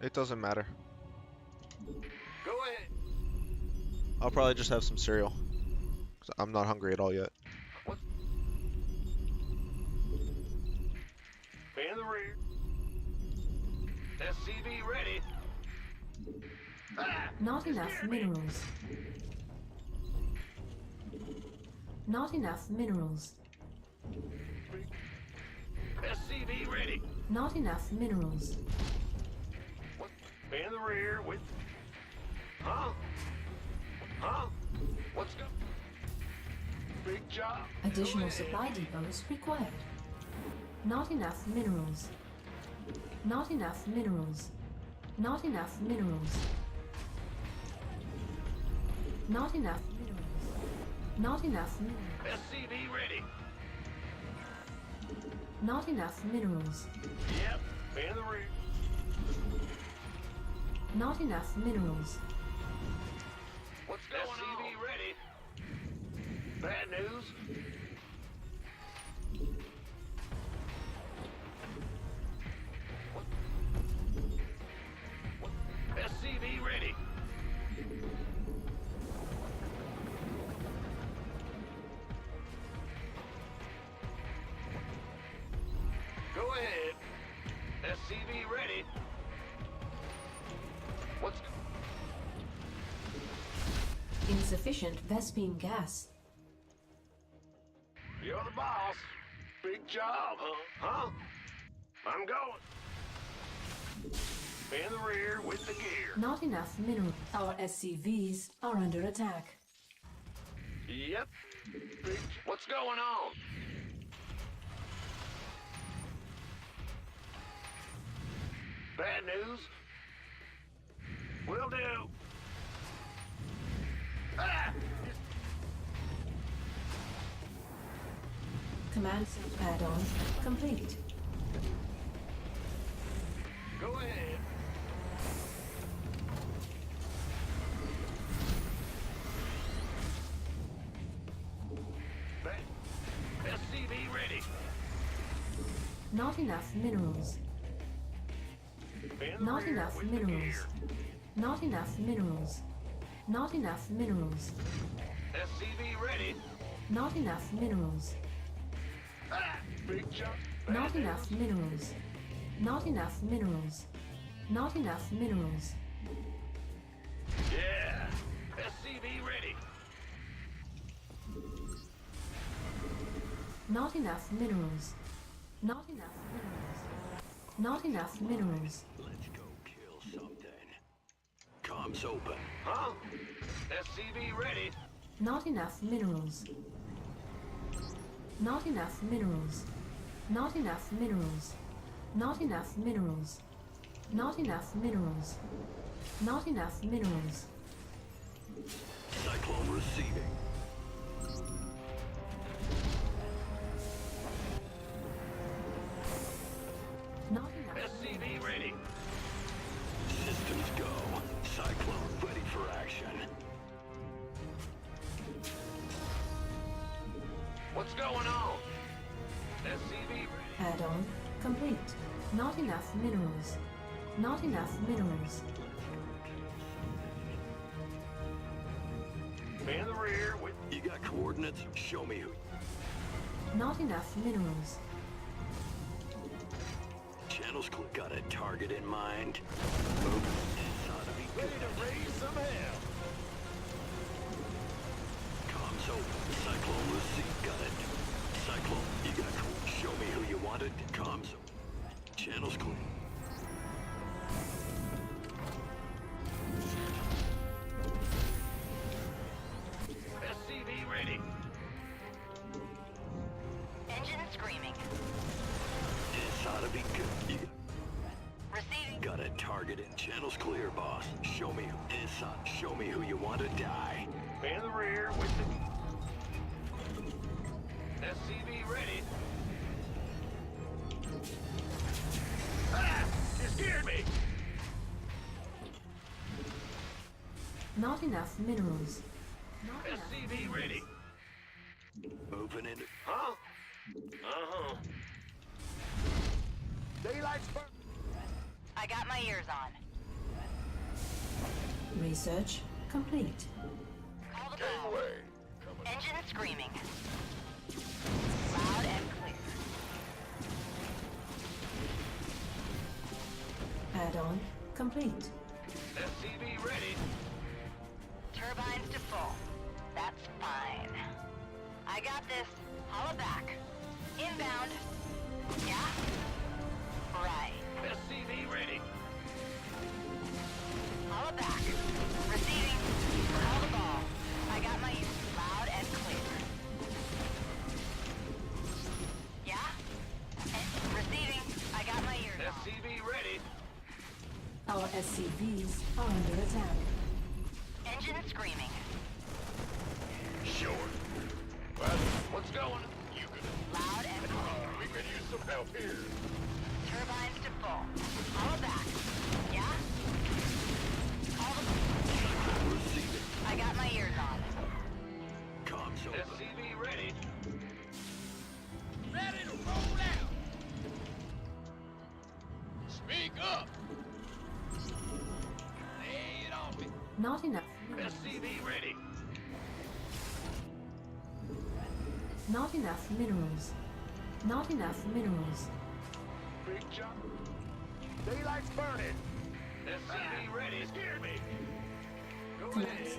It doesn't matter. Go ahead. I'll probably just have some cereal. 'Cause I'm not hungry at all yet. What? In the rear. SCV ready. Ah! Not enough Scared me. minerals. Not enough minerals. SCV ready. Not enough minerals. What? In the rear with. Huh? Huh? What's go? Big job. Additional Go ahead. supply depots required. Not enough minerals. Not enough minerals. Not enough minerals. Not enough minerals. Not enough minerals. SCV ready. Not enough minerals. Yep. In the rear. Not enough minerals. What's going on? SCV ready. Bad news. What? SCV ready. Go ahead. SCV ready. What's Insufficient Vespine gas. You're the boss. Big job, huh? Huh? I'm going. In the rear with the gear. Not enough minerals. Our SCVs are under attack. Yep. Big. What's going on? Bad news. Will do. Ah! Command add-on complete. Go ahead. SCV ready. Not enough minerals. In the Not rear enough with the minerals. gear. Not enough minerals. Not enough minerals. SCV ready. Not enough minerals. Ah! Big jump. Not enough minerals. Not enough minerals. Not enough minerals. Yeah. SCV ready. Not enough minerals. Not enough minerals. Not enough minerals. Let's go kill something. Comms open. Huh? SCV ready. Not enough minerals. Not enough minerals. Not enough minerals. Not enough minerals. Not enough minerals. Not enough minerals. Cyclone receiving. Not enough. SCV ready. Systems go. Cyclone ready for action. What's going on? SCV ready. Add-on complete. Not enough minerals. Not enough minerals. In the rear with. You got coordinates? Show me who. Not enough minerals. Channels got a target in mind. Ready to raise some hell. Comms open. Cyclone receive. Got it. Cyclone, you got show me who you wanted. Comms open. Channels clear. SCV ready. Engine screaming. This ought to be good. You Receiving. got a target in. Channels clear, boss. Show me who. This ought. Show me who you want to die. In the rear with the. SCV ready. Ah! You scared me! Not enough minerals. Not enough. SCV ready. Moving in. Huh? Uh-huh. Daylight's burning. I got my ears on. Research complete. Call the ball. Gangway. Coming. Engine screaming. Loud and clear. Add-on complete. SCV ready. Turbines to full. That's fine. I got this. Holla back. Inbound. Yeah? Right. SCV ready. Holla back. Receiving. Call the ball. I got my ears loud and clear. Yeah? Receiving. I got my ears on. SCV ready. Our SCVs are under attack. Engine screaming. Sure. Well, what's going? You can. Loud and clear. We could use some help here. Turbines to full. Holla back. Yeah? Call the... Receiving. I got my ears on. Comms open. SCV ready. Ready to roll out. Speak up. Lay it on me. Not enough. SCV ready. Not enough minerals. Not enough minerals. Big jump. Daylight's burning. SCV ready. Scared me. Go ahead.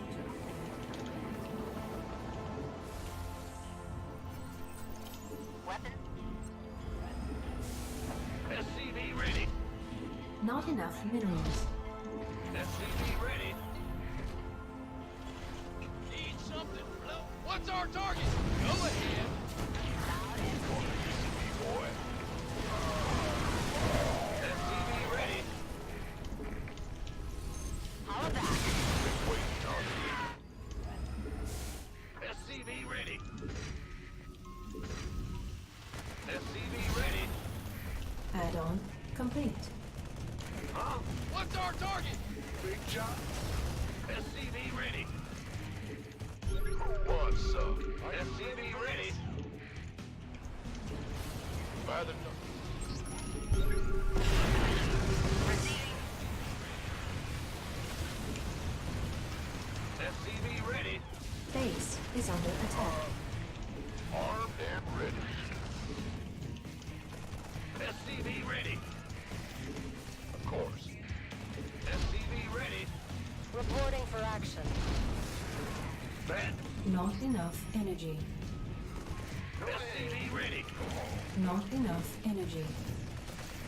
Weapon? SCV ready. Not enough minerals. SCV ready. Need something? Hello? What's our target? Go ahead. SCV boy. SCV ready. Holla back. Waiting target. SCV ready. SCV ready. Add-on complete. Huh? What's our target? Big job. SCV ready. Who wants some? SCV ready. By the Receiving. SCV ready. Base is under attack. Armed and ready. SCV ready. Of course. SCV ready. Reporting for action. Ben. Not enough energy. SCV ready. Not enough energy.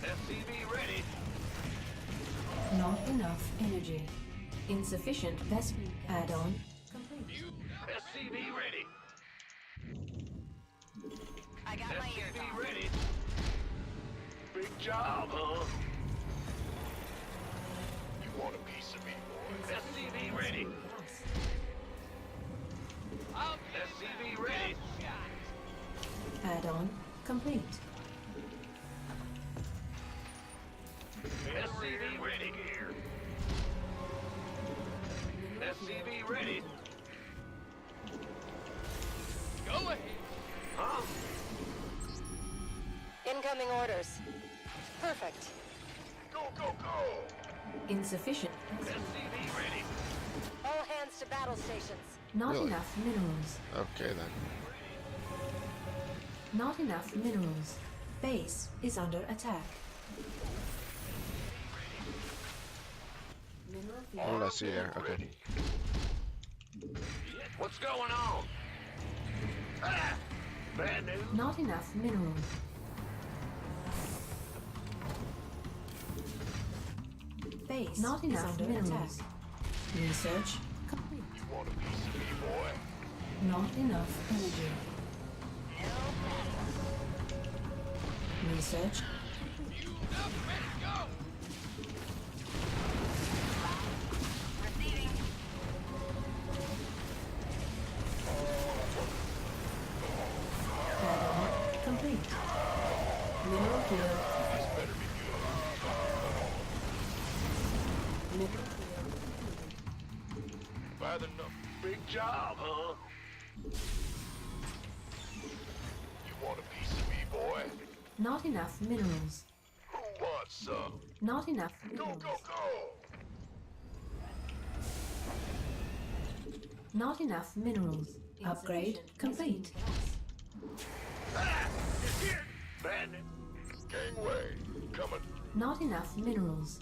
SCV ready. Not enough energy. Insufficient vessel. Add-on complete. SCV ready. I got my ears SCV on. ready. Big job, huh? You want a piece of me, boy? SCV ready. Yes. I'll SCV ready. Add-on complete. SCV ready. Here. SCV ready. go ahead. Huh? Incoming orders. Perfect. Go, go, go! Insufficient. SCV ready. All hands to battle stations. Not Really? enough minerals. Okay then. Not enough minerals. Base is under attack. Mineral What field. did I see there? Okay. What's going on? Ah! Bad news. Not enough minerals. Base not enough under minerals. Attack. Research complete. You want a piece of me, boy? Not enough energy. Research. Fueled up, ready to go. Receiving. Add-on complete. Mineral field. This better be Mineral field. good. By the number. Big job, huh? You want a piece of me, boy? Not enough minerals. Who wants some? Not enough Go, minerals. go, go! Not enough minerals. Upgrade complete. It's here! Bandit! Gangway! Coming! Not enough minerals.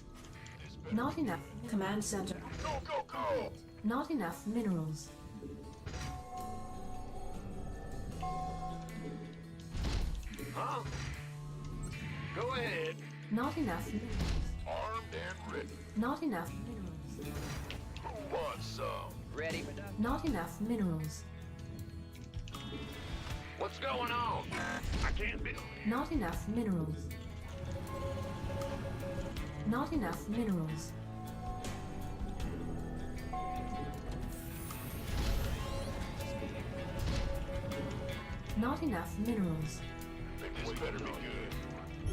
Not enough. Command center. Go, go, go! Not enough minerals. Huh? Go ahead. Not enough minerals. Armed and ready. Not enough minerals. Who wants some? Ready for done. Not enough minerals. What's going on? I can't build. Not enough minerals. Not enough minerals. Not enough minerals. This better be good.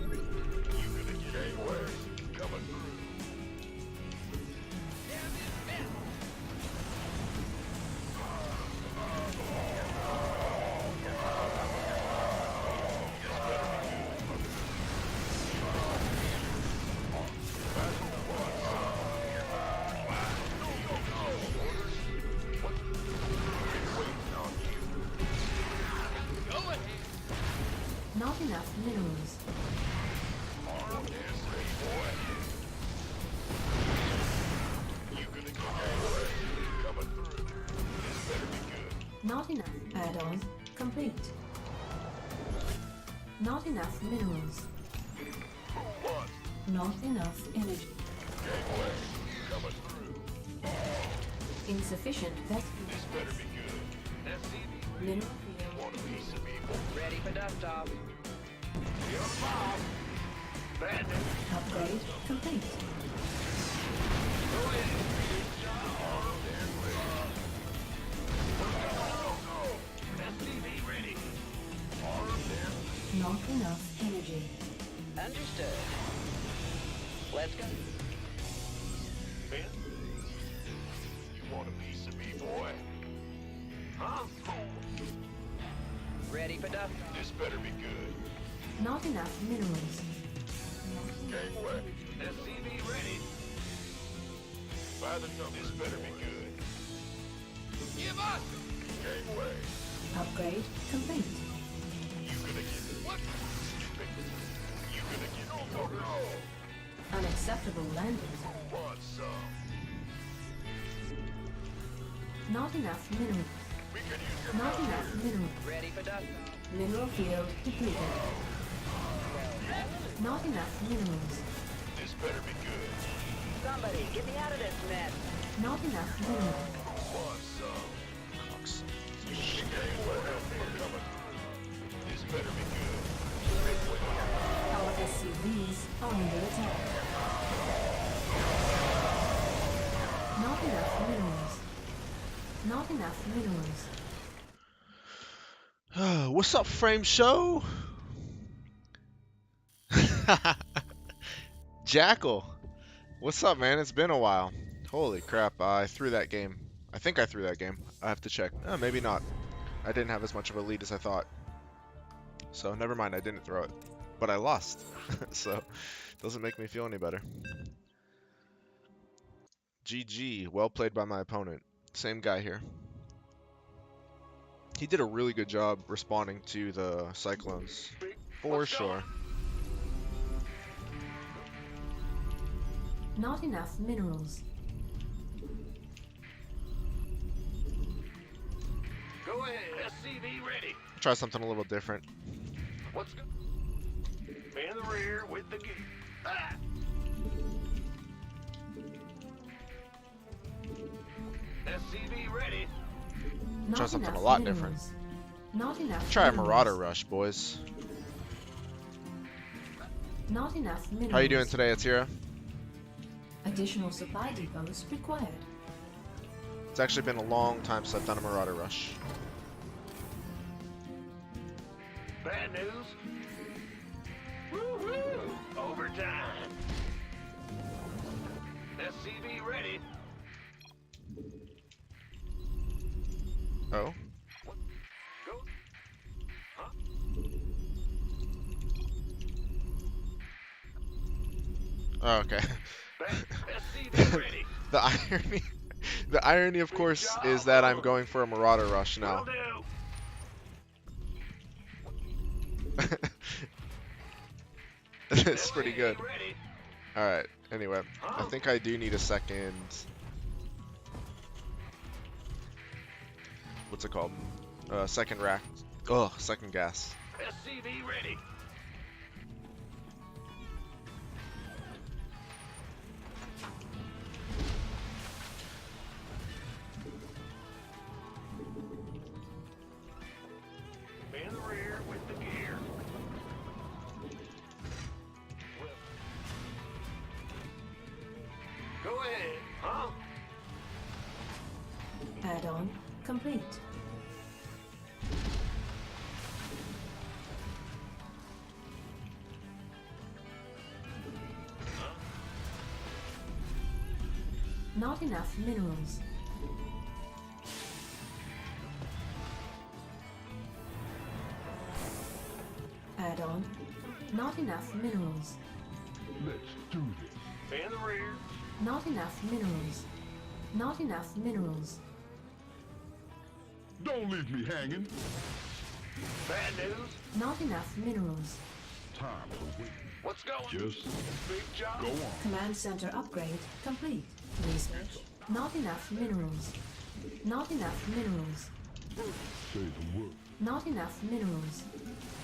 You gonna get anywhere? Coming through. Go ahead. Not enough minerals. You gonna get anywhere? Coming through. This better be good. Not enough. Add-on complete. Not enough minerals. Who wants? Not enough energy. Gangway. Coming through. Insufficient vessel. This better be good. SCV. Mineral field. Want a piece of me, boy? Ready for dust off. Your mom. Bandit. Upgrade complete. Go ahead. Armed and ready. Go, go. SCV ready. Armed and Not enough energy. Understood. Let's go. Ben? You want a piece of me, boy? Huh? Ready for dust off. This better be good. Not enough minerals. Gangway. SCV ready. By the number. This better be good. Give us. Gangway. Upgrade complete. You gonna get it. What? Stupid. You gonna get me. Go, go. Unacceptable landing. Who wants some? Not enough minerals. We can use your Not help. enough minerals. Ready for dust off. Mineral field depleted. Not enough minerals. This better be good. Somebody, get me out of this mess. Not enough minerals. Who wants some? Gangway. We're coming through. This better be good. Our SCVs are under attack. Not enough minerals. Not enough minerals. What's up, Frame Show? Jackal, what's up, man? It's been a while. Holy crap, I threw that game. I think I threw that game. I have to check. Maybe not. I didn't have as much of a lead as I thought. So never mind, I didn't throw it. But I lost. So doesn't make me feel any better. GG, well played by my opponent. Same guy here. He did a really good job responding to the Cyclones. For sure. Not enough minerals. Go ahead. SCV ready. Try something a little different. What's good? In the rear with the gear. Ah! SCV ready. Not Try something enough a lot minerals. different. Not enough Try a minerals. Marauder Rush, boys. Not enough minerals. How you doing today, Atira? Additional supply depots required. It's actually been a long time since I've done a Marauder Rush. Bad news. Woo-hoo! Overtime. SCV ready. Oh? Go. Huh? Oh, okay. SCV ready. The irony, The irony, of course, is that I'm going for a Marauder Rush now. Will do. It's pretty good. Ready. Alright, anyway. I think I do need a second... What's it called? Second rack. Oh, second gas. SCV ready. In the rear with the gear. Go ahead, huh? Add-on complete. Not enough minerals. Add-on. Not enough minerals. Let's do this. In the rear. Not enough minerals. Not enough minerals. Don't leave me hanging. Bad news. Not enough minerals. Time to wait. What's going? Just big job. Go on. Command center upgrade complete. Research. Not enough minerals. Not enough minerals. Say the word. Not enough minerals.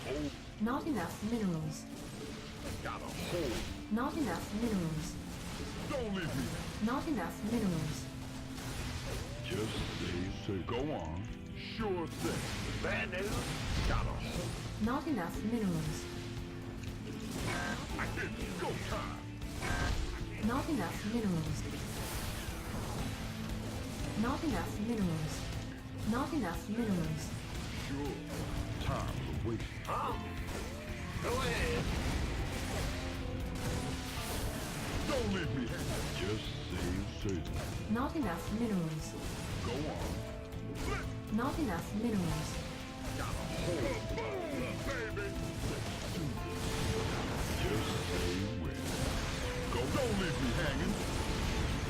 Oh, Not enough minerals. got a hole. Not enough minerals. Don't leave me. Not enough minerals. Just say. Go on. Sure thing. Bad news. Got a hole. Not enough minerals. It's go time. Not enough minerals. Not enough minerals. Not enough minerals. Sure. Time to wait. Huh? Go ahead. Don't leave me hanging. Just say. Not enough minerals. Go on. Not enough minerals. Got a hole. Baby. Just say when. Go. Don't leave me hanging.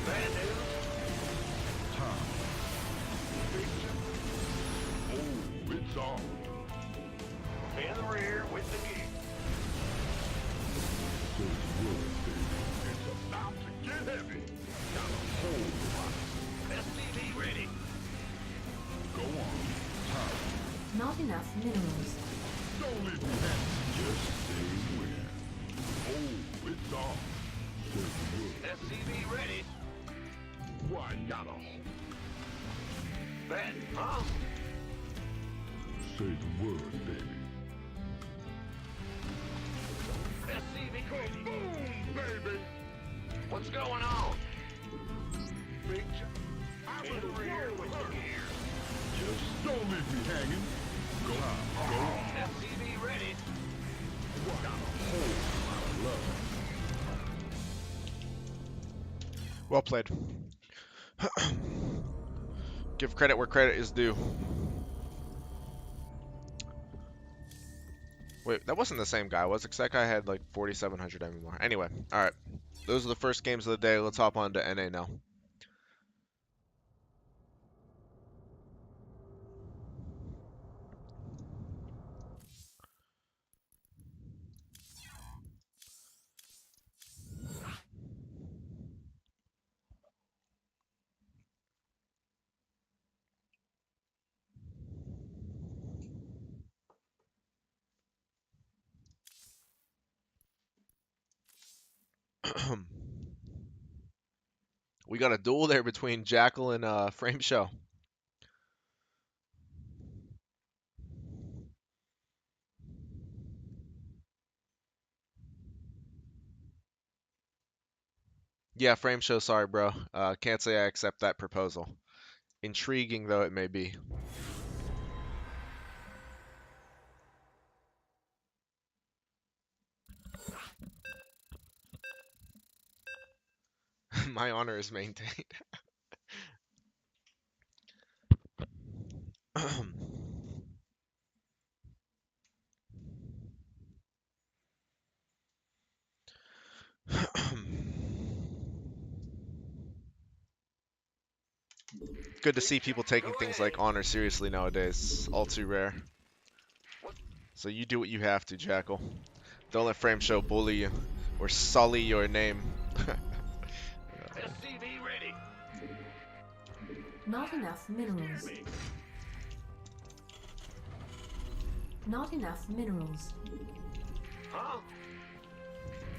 Bad news. Time. Oh, it's on. In the rear with the gear. Say the word, baby. It's about to get heavy. Got a whole lot. SCV ready. Go on. Time. Not enough minerals. Don't leave me hanging. Just say when. Oh, it's on. Say the word. SCV ready. Why got a hole? That, huh? Say the word, baby. SCV ready. Boom, baby. What's going on? Big I'm in the rear with the gear. Just don't leave me hanging. Go on. Go on. SCV ready. Got a whole lot of love. Well played. Give credit where credit is due. Wait, that wasn't the same guy, was it? 'Cause that guy had like 4,700 more. Anyway, alright. Those are the first games of the day. Let's hop on to NA now. We got a duel there between Jackal and Frame Show. Yeah, Frame Show, sorry, bro. Can't say I accept that proposal. Intriguing though it may be. My honor is maintained. Good to see people taking things like honor seriously nowadays. All too rare. So you do what you have to, Jackal. Don't let Frame Show bully you or sully your name. SCV ready. Not enough minerals. Not enough minerals. Huh?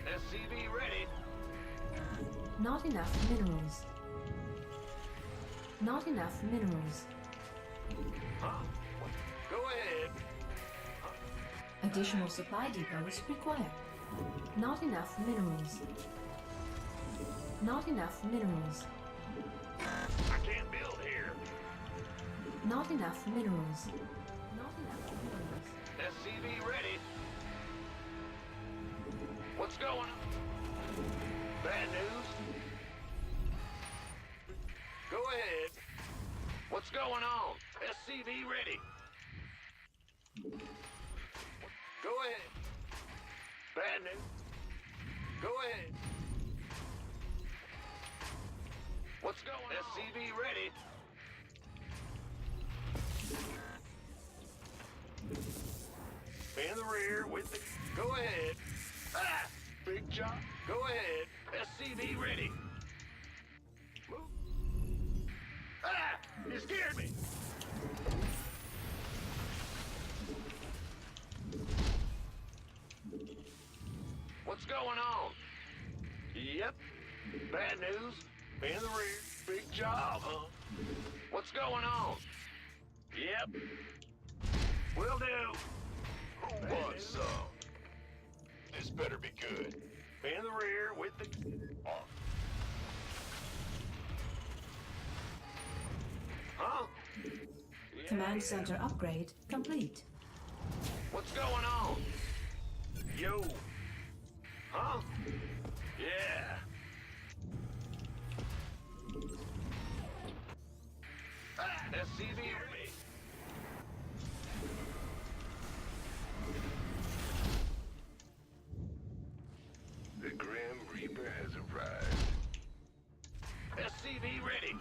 SCV ready. Not enough minerals. Not enough minerals. Huh? Go ahead. Additional supply depots required. Not enough minerals. Not enough minerals. I can't build here. Not enough minerals. Not enough minerals. SCV ready. What's going on? Bad news? Go ahead. What's going on? SCV ready. Go ahead. Bad news? Go ahead. What's going on? SCV ready. In the rear with the... Go ahead. Ah! Big job. Go ahead. SCV ready. Move. Ah! You scared me. What's going on? Yep. Bad news. In the rear. Big job, huh? What's going on? Yep. Will do. Who wants some? This better be good. In the rear with the... Oh. Huh? Yeah, Command yeah. center upgrade complete. What's going on? Yo. Huh? Yeah. Ah, SCV ready. The Grim Reaper has arrived. SCV ready.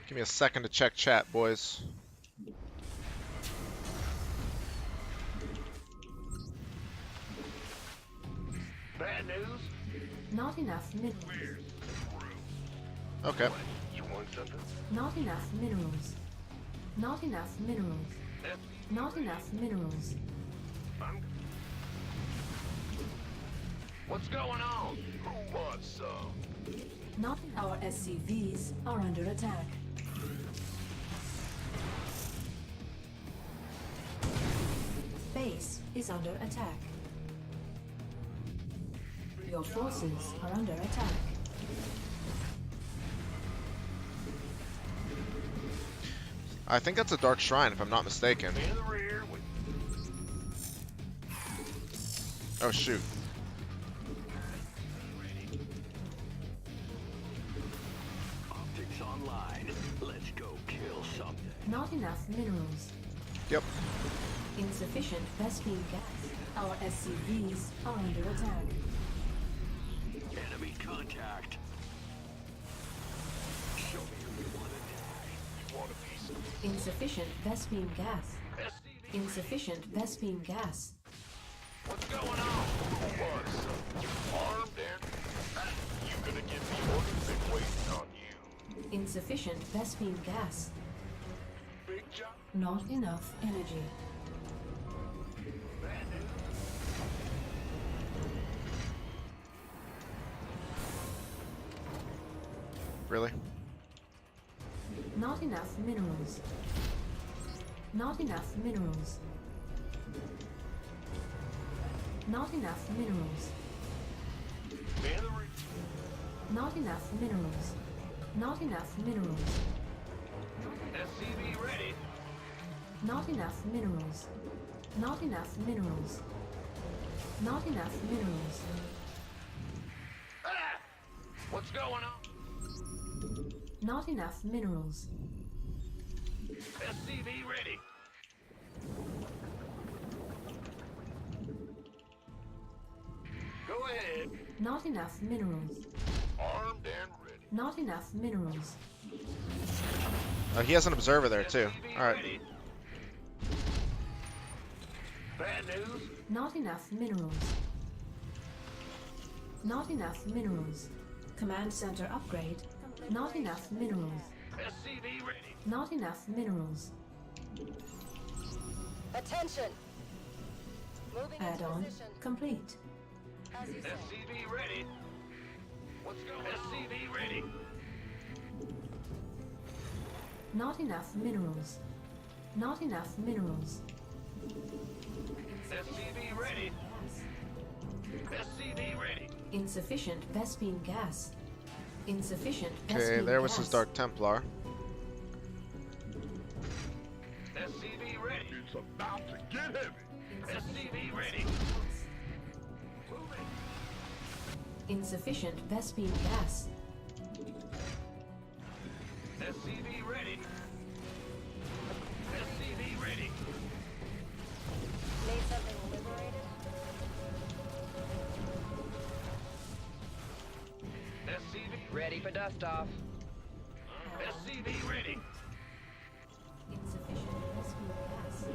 Give me a second to check chat, boys. Bad news? Not enough minerals. Where's the room? Okay. What? You want something? Not enough minerals. Not enough minerals. SCV Not enough minerals. I'm... What's going on? Who wants some? Not our SCVs are under attack. Base is under attack. Your forces are under attack. I think that's a Dark Shrine, if I'm not mistaken. In the rear with... Oh, shoot. Optics online. Let's go kill something. Not enough minerals. Yep. Insufficient Vespine gas. Our SCVs are under attack. Enemy contact. Show me who you want to die. You want a piece of me? Insufficient Vespine gas. SCV Insufficient Vespine gas. What's going on? Who wants some? Armed and... You gonna give me orders? Been waiting on you. Insufficient Vespine gas. Big job. Not enough energy. Bad news. Really? Not enough minerals. Not enough minerals. Not enough minerals. In the rear. Not enough minerals. Not enough minerals. SCV ready. Not enough minerals. Not enough minerals. Not enough minerals. Ah! What's going on? Not enough minerals. SCV ready. Go ahead. Not enough minerals. Armed and ready. Not enough minerals. He has an observer there too. SCV All right. ready. Bad news. Not enough minerals. Not enough minerals. Command center upgrade. Not enough minerals. SCV ready. Not enough minerals. Attention! Moving into Add-on position. complete. As you say. SCV ready. What's going on? SCV ready. Not enough minerals. Not enough minerals. SCV ready. SCV ready. Insufficient Vespine gas. Insufficient Okay, Vespine there was his gas. Dark Templar. SCV ready. It's about to get heavy. SCV ready. Moving. Insufficient Vespine gas. SCV ready. SCV ready. Need something liberated? SCV Ready for dust off. SCV ready. Insufficient Vespine gas.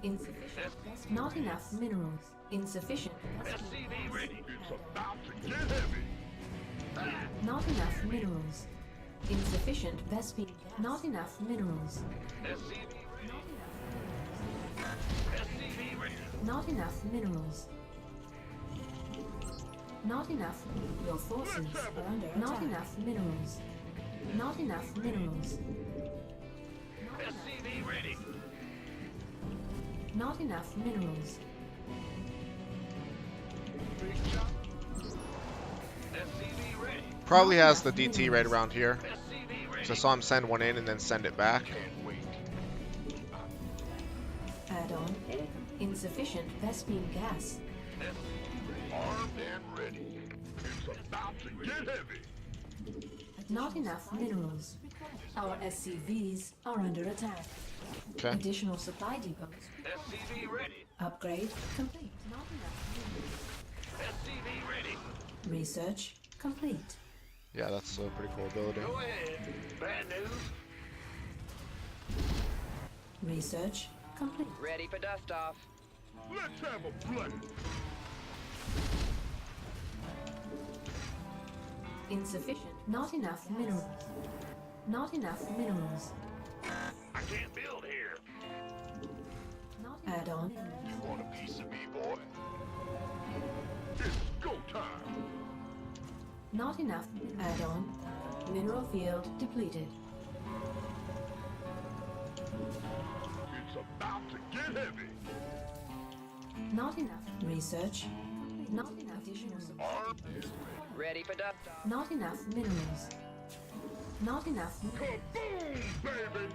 Insufficient Vespine. Not enough minerals. Insufficient Vespine SCV gas. ready. It's about to get heavy. Not enough minerals. Insufficient Vespine gas. Not enough minerals. SCV ready. Not enough. SCV ready. Not enough minerals. Not enough. Your forces are under attack. Not enough minerals. Not enough minerals. SCV ready. Not enough minerals. Big shot. SCV ready. Probably has the DT right around here. SCV ready. So I saw him send one in and then send it back. Can't wait. Add-on. Insufficient Vespine gas. Armed and ready. It's about to get heavy. Not enough minerals. Our SCVs are under attack. Okay. Additional supply depots. SCV ready. Upgrade complete. Not enough SCV ready. minerals. Research complete. Yeah, that's a pretty cool ability. Go ahead. Bad news. Research complete. Ready for dust off. Let's have a play. Insufficient. Not enough minerals. Not enough minerals. I can't build here. Not add-on. You want a piece of me, boy? It's go time. Not enough add-on. Mineral field depleted. It's about to get heavy. Not enough research. Not enough additional supply. Armed and Ready for dust off. Not enough minerals. Not enough. ready. Kaboom, baby.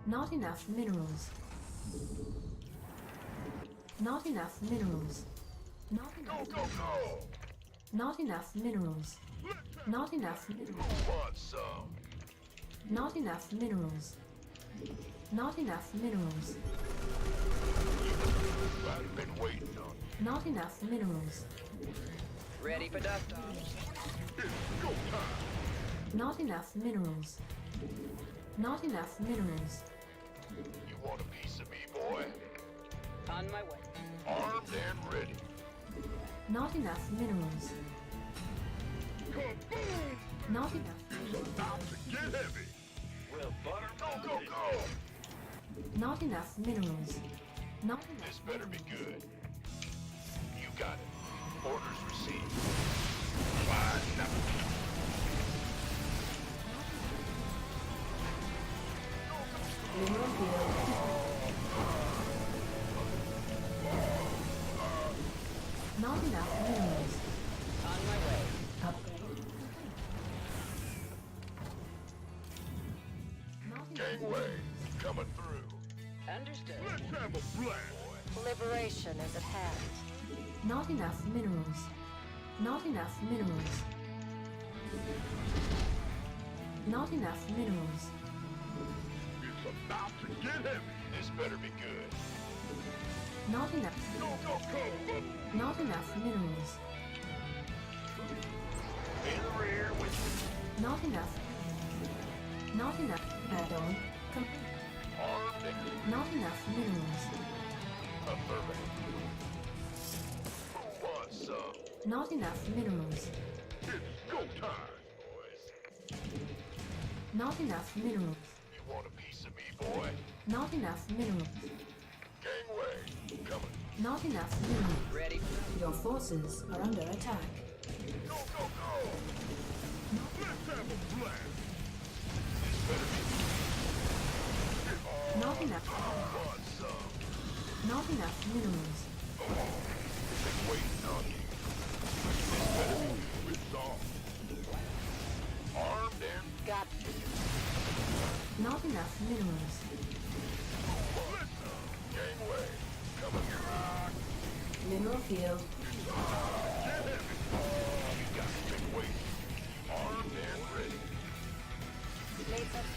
Not enough minerals. Not enough minerals. Not Go, enough. go, go. Not enough minerals. Let's have Not enough minerals. Who wants some? Not enough minerals. Not enough minerals. I've been waiting on you. Not enough minerals. Ready for dust off. It's go time. Not enough minerals. Not enough minerals. You want a piece of me, boy? On my way. Armed and ready. Not enough minerals. Kaboom! Not enough. It's about to get heavy. Well, butter, go, go, go. Not enough minerals. Not enough. This better be good. You got it. Orders received. Fine. Now. Mineral field. Not enough minerals. On my way. Upgrade. Not enough. Gangway coming through. Understood. Let's have a blast. Liberation is at hand. Not enough minerals. Not enough minerals. Not enough minerals. It's about to get heavy. This better be good. Not enough. Go, go, go. Not enough minerals. In the rear with you. Not enough. Not enough. Add-on. Armed and Not enough minerals. affirmative. Who wants some? Not enough minerals. It's go time, boys. Not enough minerals. You want a piece of me, boy? Not enough minerals. Gangway, coming. Not enough minerals. Ready. Your forces are under attack. Go, go, go! Let's have a blast! This better be Not enough. want some. Not enough minerals. Been waiting on you. This better be resolved. Armed and Got Not enough minerals. gangway, coming. Mineral field. Been waiting. Armed and ready. made some.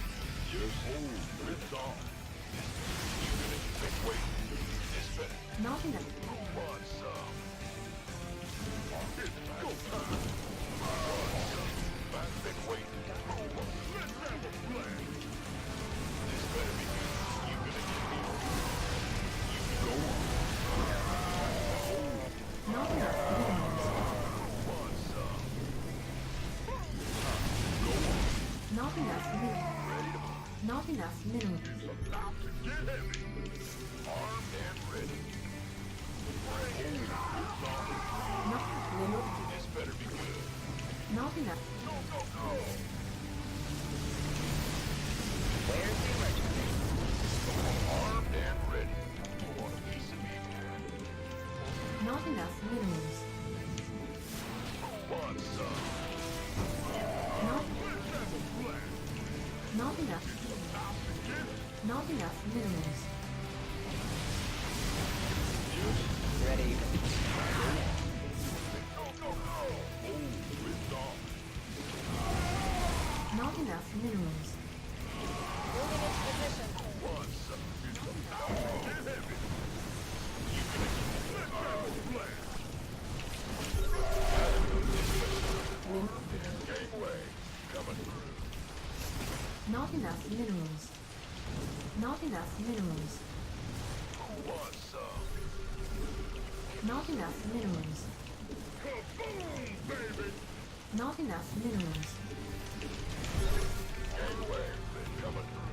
Just hold resolved. Been waiting. This better Not enough. want some. It's go time. I've been waiting. Let's have a blast. This better be good. You gonna get me? You can go on. Not enough minerals. Want some? Not enough minerals. Not enough minerals. About to get heavy. Armed and ready. Not mineral. This better be good. Not enough. Go, go, go. Where's the emergency? Armed and ready. You want a piece of me? Not enough minerals. Want some? Not. Let's have a blast. Not enough. Not enough minerals. Ready. Go, go, go. Oh, resolved. Not enough minerals. Moving into position. Want some? It's about to get heavy. You can let's have a blast. Gangway, coming through. Not enough minerals. Not enough minerals. Who wants some? Not enough minerals. Kaboom, baby! Not enough minerals. Gangway, coming through.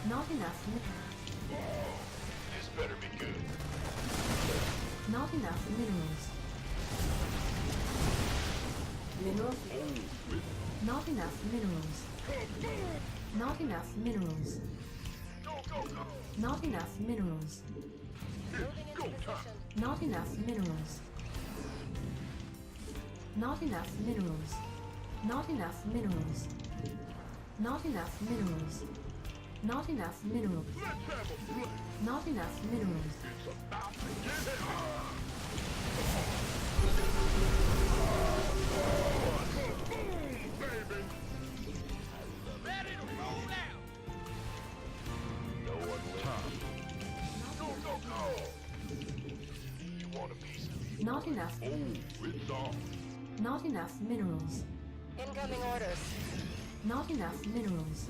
Not enough minerals. This better be good. Not enough minerals. Mineral. Not enough minerals. Not enough minerals. Go, go, go! Not enough minerals. Moving into position. Not enough minerals. Not enough minerals. Not enough minerals. Not enough minerals. Not enough minerals. Let's have a blast. Not enough minerals. It's about to get heavy. Kaboom, baby! Ready to roll out. No one left. Go, go, go! You want a piece of me? Not enough. Oh, resolved. Not enough minerals. Incoming orders. Not enough minerals.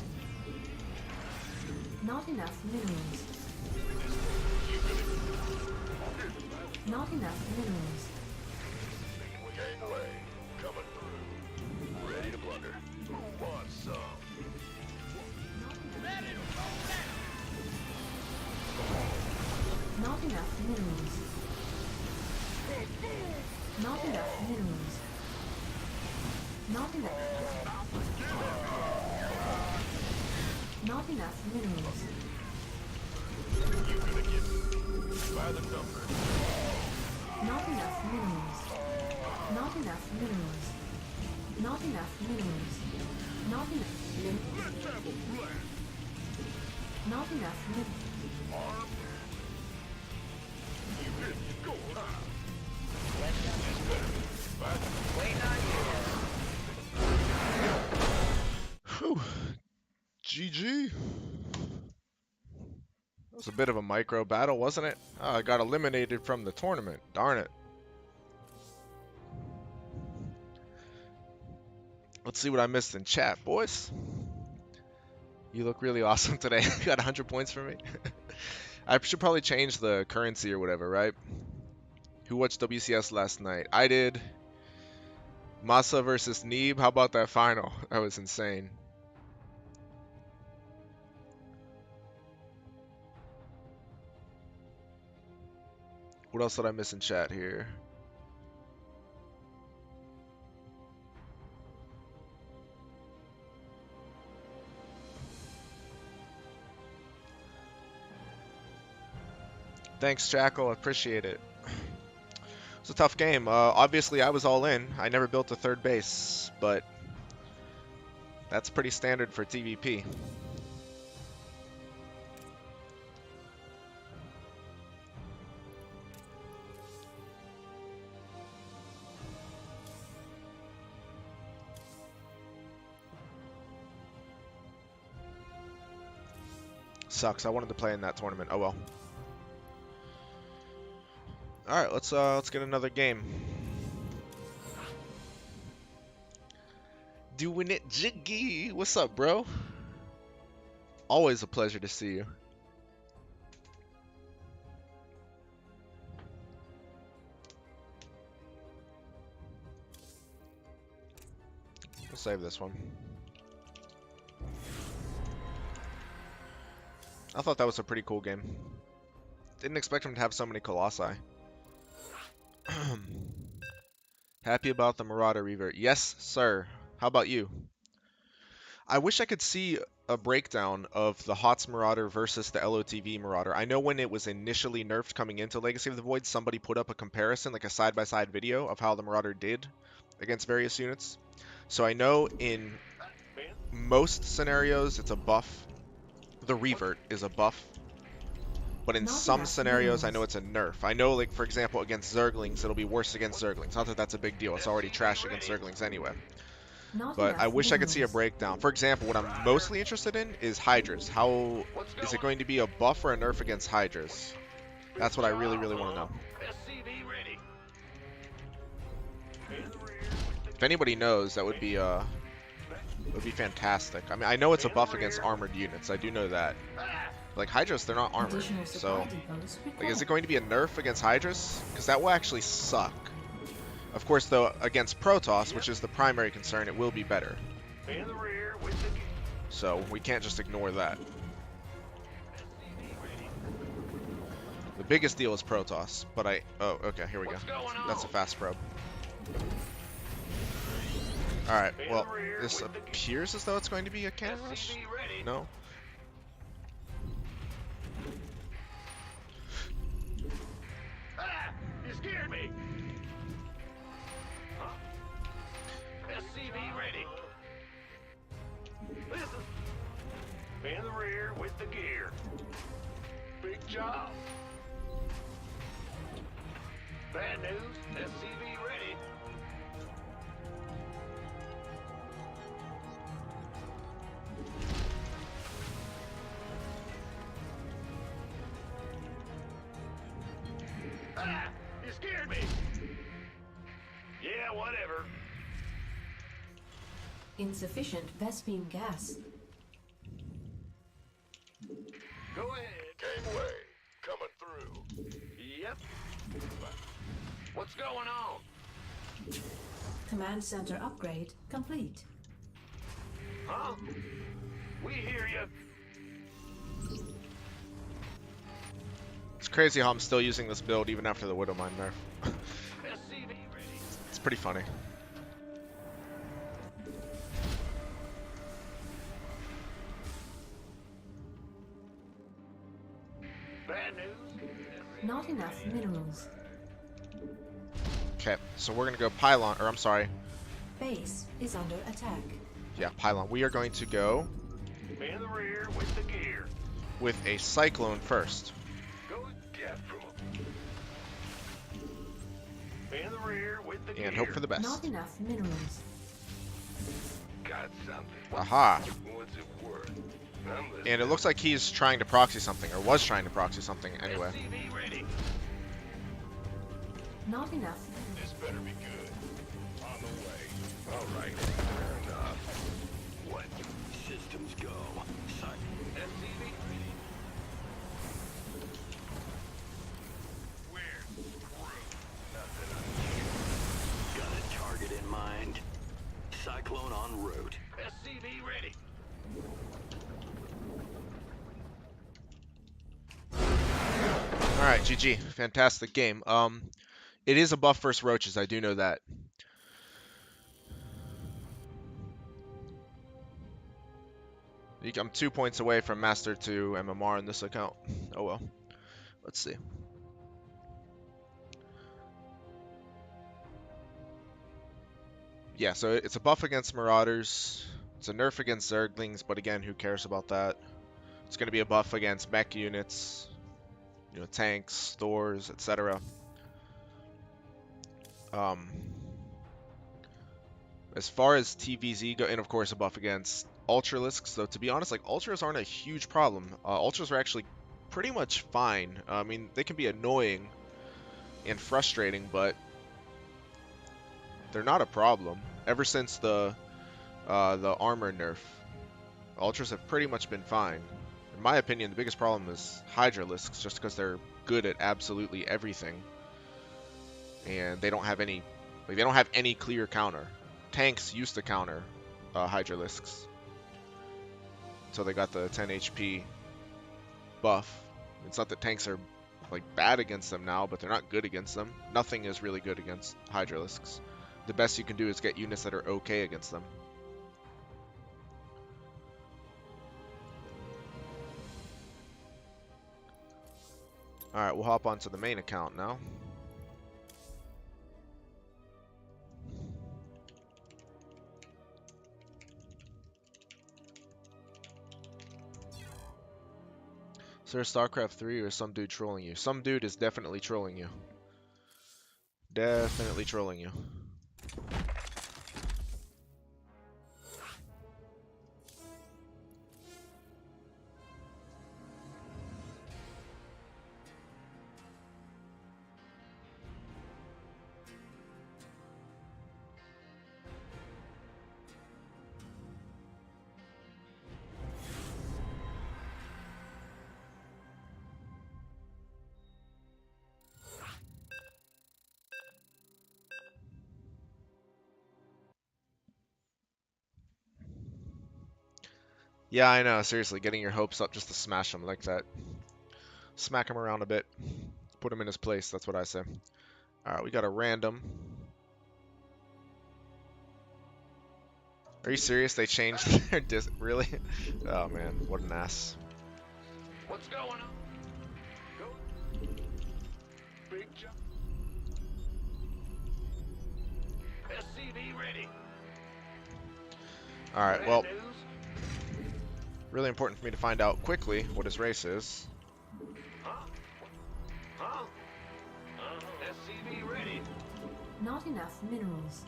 Not enough minerals. Not enough minerals. Gangway, coming through. Ready to blunder. Who wants some? Ready to roll out. Not enough minerals. Not enough minerals. Not enough. Not enough minerals. You gonna get by the number. Not enough minerals. Not enough minerals. Not enough minerals. Not enough. Let's have a blast. Not enough minerals. You hit go high. Waiting on you. Whew. GG. That was a bit of a micro battle, wasn't it? Oh, I got eliminated from the tournament. Darn it. Let's see what I missed in chat, boys. You look really awesome today. You got 100 points for me. I should probably change the currency or whatever, right? Who watched WCS last night? I did. Massa versus Neeb. How about that final? That was insane. What else did I miss in chat here? Thanks, Jackal. I appreciate it. It's a tough game. Obviously, I was all in. I never built a third base, but that's pretty standard for TVP. Sucks. I wanted to play in that tournament. Oh well. All right, let's get another game. Doing it jiggy. What's up, bro? Always a pleasure to see you. We'll save this one. I thought that was a pretty cool game. Didn't expect him to have so many Colossi. Happy about the Marauder revert. Yes, sir. How about you? I wish I could see a breakdown of the HOTS Marauder versus the LOTV Marauder. I know when it was initially nerfed coming into Legacy of the Void, somebody put up a comparison, like a side-by-side video of how the Marauder did against various units. So I know in most scenarios it's a buff. The revert is a buff. But in some scenarios, I know it's a nerf. I know, like, for example, against Zerglings, it'll be worse against Zerglings. Not that that's a big deal. It's already trash against Zerglings anyway. But I wish I could see a breakdown. For example, what I'm mostly interested in is Hydras. How is it going to be a buff or a nerf against Hydras? That's what I really, really want to know. If anybody knows, that would be fantastic. I mean, I know it's a buff against armored units. I do know that. Like Hydras, they're not armored, so like, is it going to be a nerf against Hydras? Because that will actually suck. Of course, though, against Protoss, which is the primary concern, it will be better. So we can't just ignore that. The biggest deal is Protoss, but oh, okay, here we go. That's a fast probe. All right, well, this appears as though it's going to be a cannon rush. No. You scared me! Huh? SCV ready. Listen. In the rear with the gear. Big job. Bad news, SCV ready. Ah! You scared me! Yeah, whatever. Insufficient Vespene gas. Go ahead. Gangway. Coming through. Yep. What's going on? Command center upgrade complete. Huh? We hear you. It's crazy how I'm still using this build even after the Widowmine nerf. SCV ready. It's pretty funny. Bad news? Not enough minerals. Okay, so we're gonna go Pylon, or I'm sorry, Base is under attack. yeah, Pylon. We are going to go In the rear with the gear. with a Cyclone first. Go get from 'em. In the rear with the gear. And hope for the best. Not enough minerals. Got something. Aha! What's it worth? I'm listening. And it looks like he's trying to proxy something, or was trying to proxy something anyway. SCV ready. Not enough. This better be good. on the way. All right, fair enough. What? Systems go. SCV ready. We're screwed. Nothing on Got a target in mind. Cyclone en route. SCV ready. Alright, GG. Fantastic game. It is a buff versus roaches, I do know that. I'm 2 points away from Master 2 MMR in this account. Oh well. Let's see. Yeah, so it's a buff against Marauders. It's a nerf against Zerglings, but again, who cares about that? It's going to be a buff against mech units, you know, tanks, Thors, etc. As far as TVZ go, and of course a buff against Ultralisks. So to be honest, like Ultras aren't a huge problem. Ultras are actually pretty much fine. I mean, they can be annoying and frustrating, but they're not a problem. Ever since the armor nerf, Ultras have pretty much been fine. In my opinion, the biggest problem is Hydralisks, just because they're good at absolutely everything, and they don't have any, like they don't have any clear counter. Tanks used to counter Hydralisks until they got the 10 HP buff. It's not that tanks are like bad against them now, but they're not good against them. Nothing is really good against Hydralisks. The best you can do is get units that are okay against them. Alright, we'll hop onto the main account now. Is there StarCraft 3 or some dude trolling you? Some dude is definitely trolling you. Definitely trolling you. Yeah, I know. Seriously, getting your hopes up just to smash him like that. Smack him around a bit. Put him in his place. That's what I say. Alright, we got a random. Are you serious? They changed their really? Oh man, what an ass. What's going on? Go. Big jump. SCV ready. Alright, well, Bad news? really important for me to find out quickly what his race is. Huh? Huh? SCV ready. Not enough minerals.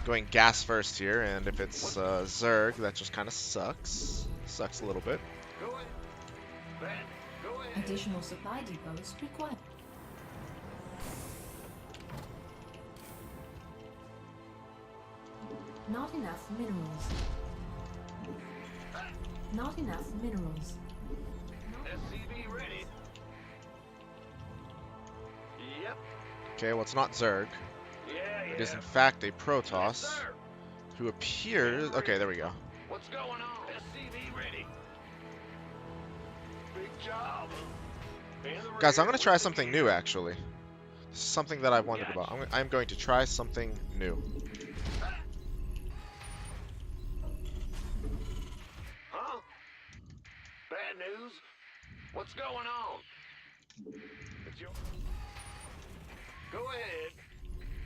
Going gas first here, and if it's Zerg, that just kind of sucks. Sucks a little bit. Go ahead. Bad. Go ahead. Additional supply depots required. Not enough minerals. Not enough minerals. SCV ready. Yep. Okay, well, it's not Zerg. Yeah, It is, in yeah. fact, a Yes, Protoss, sir. who appears... Okay, there we go. What's going on? SCV ready. Big job. In the Guys, I'm rear going to try with the something gear. new, actually. This is something that I've wondered about. I'm going to try something new. Huh? Bad news? What's going on? It's your... Go ahead.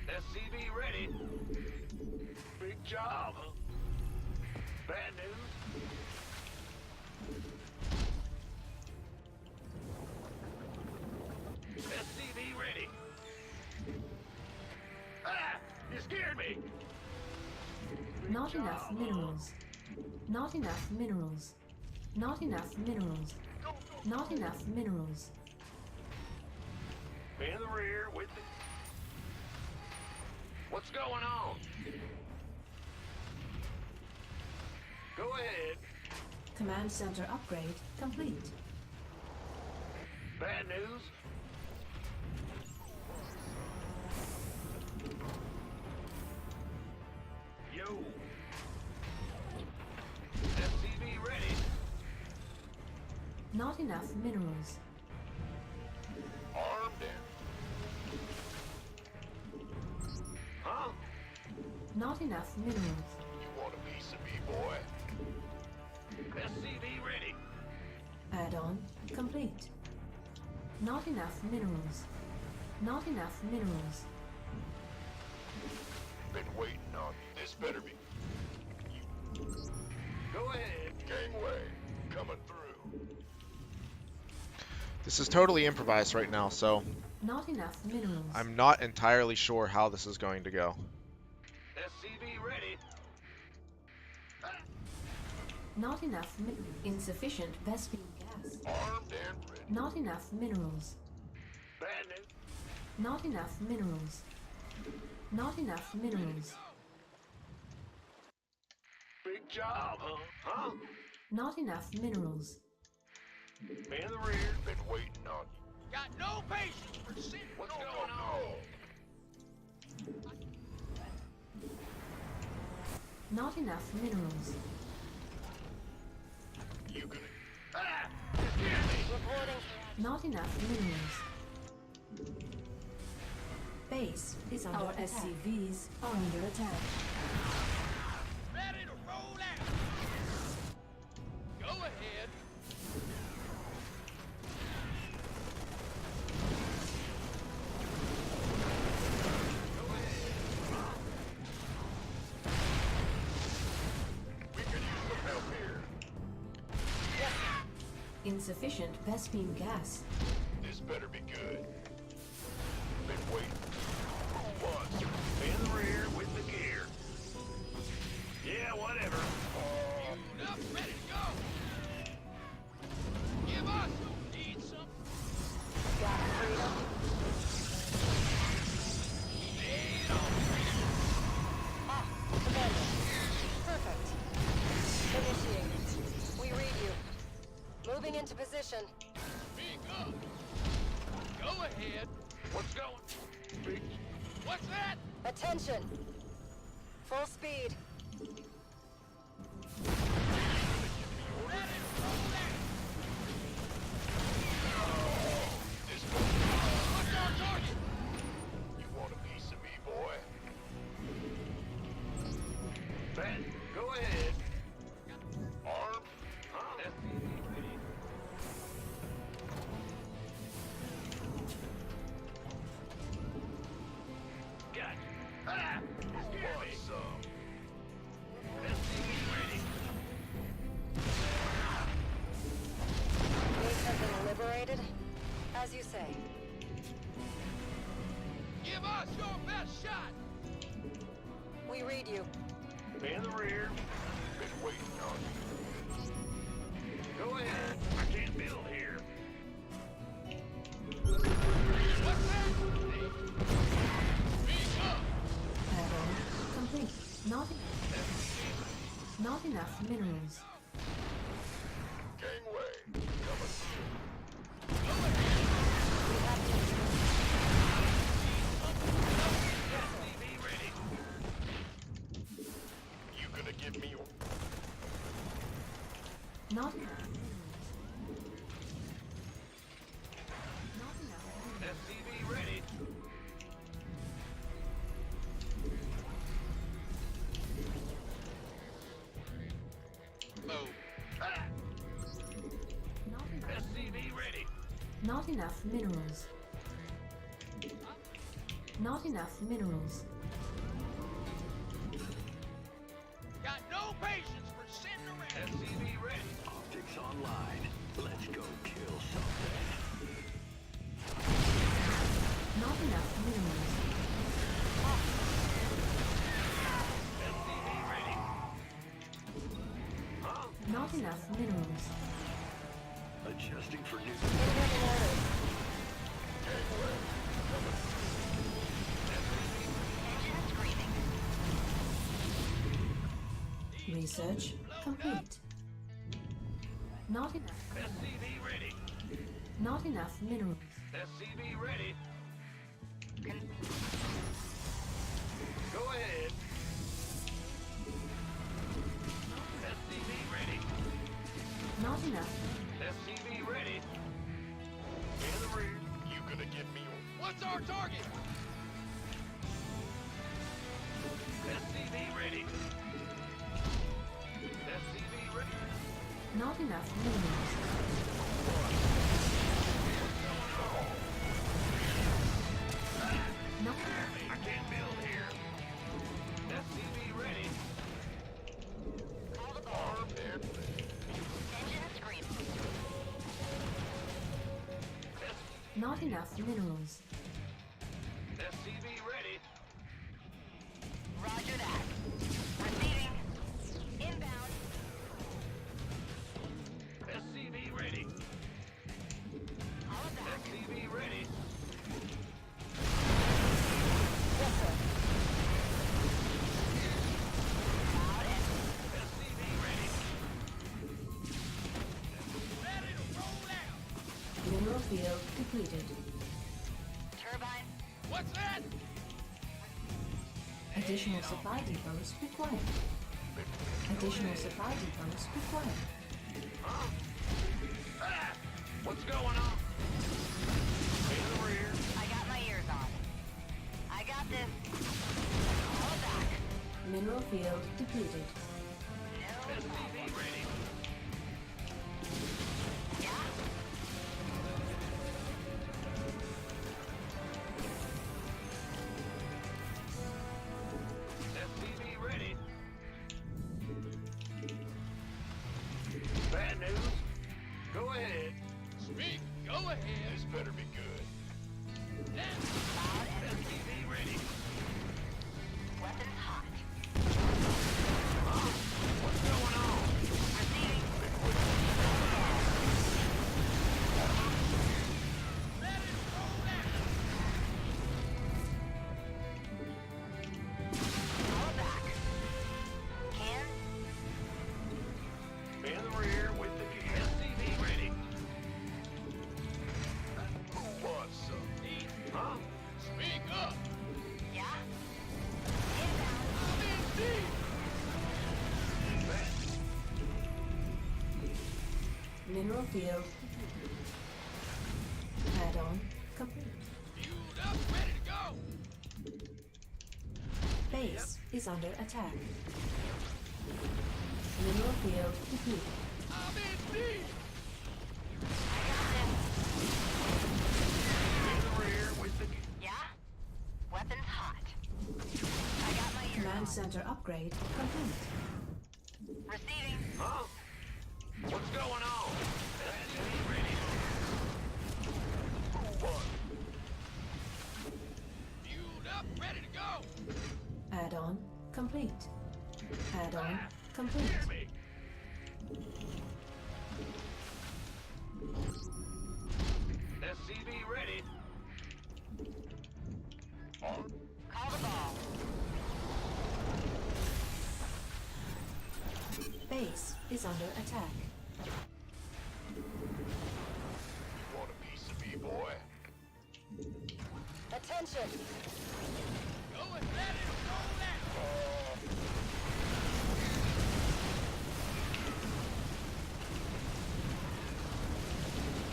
SCV ready. Big job. Bad news? SCV ready. Ah! You scared me! Not enough minerals. Not enough minerals. Not enough minerals. Not enough minerals. In the rear with the... What's going on? Go ahead. Command center upgrade complete. Bad news? Yo. SCV ready. Not enough minerals. Armed and... Huh? Not enough minerals. You want a piece of me, boy? SCV ready. Add-on complete. Not enough minerals. Not enough minerals. Been waiting on you. This better be... Go ahead. Gangway. Coming through. This is totally improvised right now, so Not enough minerals. I'm not entirely sure how this is going to go. SCV ready. Not enough insufficient Vespene gas. Armed and ready. Not enough minerals. Bad news. Not enough minerals. Not enough minerals. Big job, huh? Huh? Not enough minerals. In the rear. Been waiting on you. Got no patience for sitting. What's going on? Not enough minerals. You gonna... Ah! Just hear me. Not enough minerals. Base is under attack. SCVs are under attack. Ready to roll out. Go ahead. We could use some help here. Insufficient Vespene gas. This better be good. Been waiting. Who wants? In the rear with the gear. Yeah, whatever. Queued up, ready to go. Give us some. Need some. Got freedom. Lead on. Ah, Commander. Perfect. Initiate. We read you. Moving into position. Speak up. Go ahead. What's going? Big... What's that? Attention. Full speed. Ready to roll out. This... What's our target? You want a piece of me, boy? Ben, go ahead. Armed? Huh? SCV ready. Got you. Ah! Want some? SCV ready. Base has been liberated. As you say. Give us your best shot. We read you. In the rear. Been waiting on you. Go ahead. I can't build here. What's that? Speak up. Add-on complete. Not enough minerals. Gangway. Coming through. We have to. SCV ready. You gonna give me... Not enough. Not enough. SCV ready. Move. Ah! Not enough. SCV ready. Not enough minerals. Not enough minerals. Got no patience for sitting around. SCV ready. Optics online. Let's go kill something. Not enough minerals. SCV ready. Huh? Not enough minerals. Adjusting for new... Incoming orders. Gangway. Coming through. Engine screen. Research complete. Not enough. SCV ready. Not enough minerals. SCV ready. Go ahead. SCV ready. Not enough. SCV ready. In the rear. You gonna give me What's our target? SCV ready. SCV ready. Not enough minerals. Not I can't build here. SCV ready. Call the ball. Armed and ready. Engine scream. not enough minerals. SCV ready. Roger that. Receiving. Inbound. SCV ready. All of that. SCV ready. Yes, sir. Loud and SCV ready. Ready to roll out. Mineral field depleted. turbine. What's that? Additional supply depots required. Additional supply depots required. Ah! What's going on? In the rear. I got my ears on. I got this. All back. Mineral field depleted. No SCV ready. Yeah. SCV ready. Bad news. Go ahead. Speak. Go ahead. This better be good. Then Loud and SCV ready. weapons hot. What's going on? Receiving. ready to roll out. All back. Can. In the rear with the SCV ready. Who wants some? Huh? Speak up. Yeah. Inbound. I'm in deep. Mineral field depleted. Add-on complete. Fueled up, ready to go. Base is under attack. Mineral field depleted. I'm in deep. I got this. In the rear with the Yeah. Weapons hot. I got my ears Command on. center upgrade complete. Receiving. Huh? What's going on? SCV ready. Who won? Fueled up, ready to go. Add-on complete. Add-on complete. Hear me. SCV ready. Call the ball. Base is under attack. Want a piece of me, boy? Attention. Go and ready to roll out.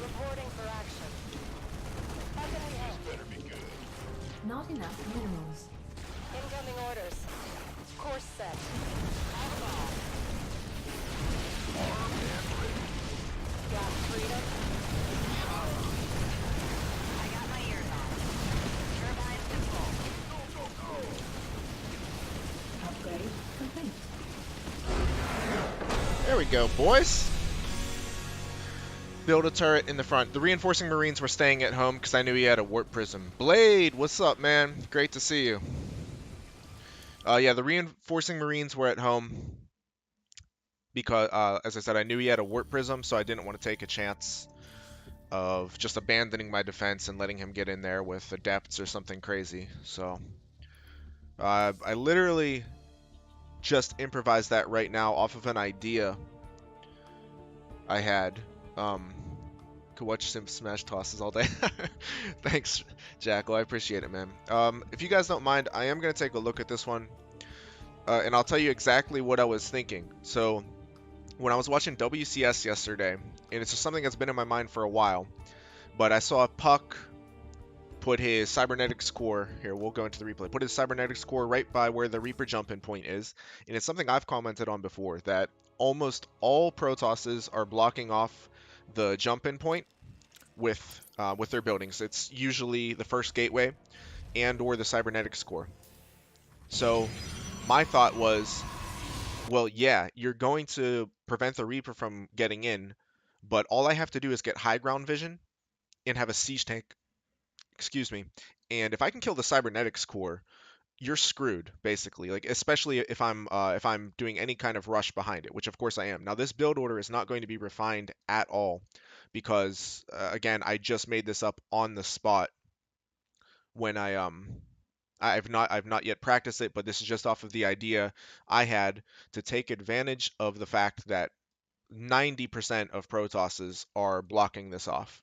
Reporting for action. How can we help? Better be good. Not enough minerals. Incoming orders. Course set. Call the ball. Armed and ready. Got freedom. I got my ears on. Turbines to full. Go, go, go. Upgrade complete. There we go, boys. Build a turret in the front. The reinforcing Marines were staying at home because I knew he had a warp prism. Blade, what's up, man? Great to see you. Yeah, the reinforcing Marines were at home because, as I said, I knew he had a warp prism, so I didn't want to take a chance of just abandoning my defense and letting him get in there with adepts or something crazy. So I literally just improvise that right now off of an idea I had. Could watch Sim Smash tosses all day. Thanks, Jackal. I appreciate it, man. If you guys don't mind, I am going to take a look at this one, and I'll tell you exactly what I was thinking. So, when I was watching WCS yesterday, and it's just something that's been in my mind for a while, but I saw Puck put his cybernetics core, here, we'll go into the replay, put his cybernetics core right by where the Reaper jump-in point is, and it's something I've commented on before, that almost all Protosses are blocking off the jump-in point with their buildings. It's usually the first gateway and or the cybernetics core. So my thought was, well, yeah, you're going to prevent the Reaper from getting in, but all I have to do is get high ground vision and have a siege tank, excuse me, and if I can kill the cybernetics core, you're screwed basically. Like especially if I'm doing any kind of rush behind it, which of course I am. Now this build order is not going to be refined at all because again I just made this up on the spot when I've not yet practiced it, but this is just off of the idea I had to take advantage of the fact that 90% of Protosses are blocking this off.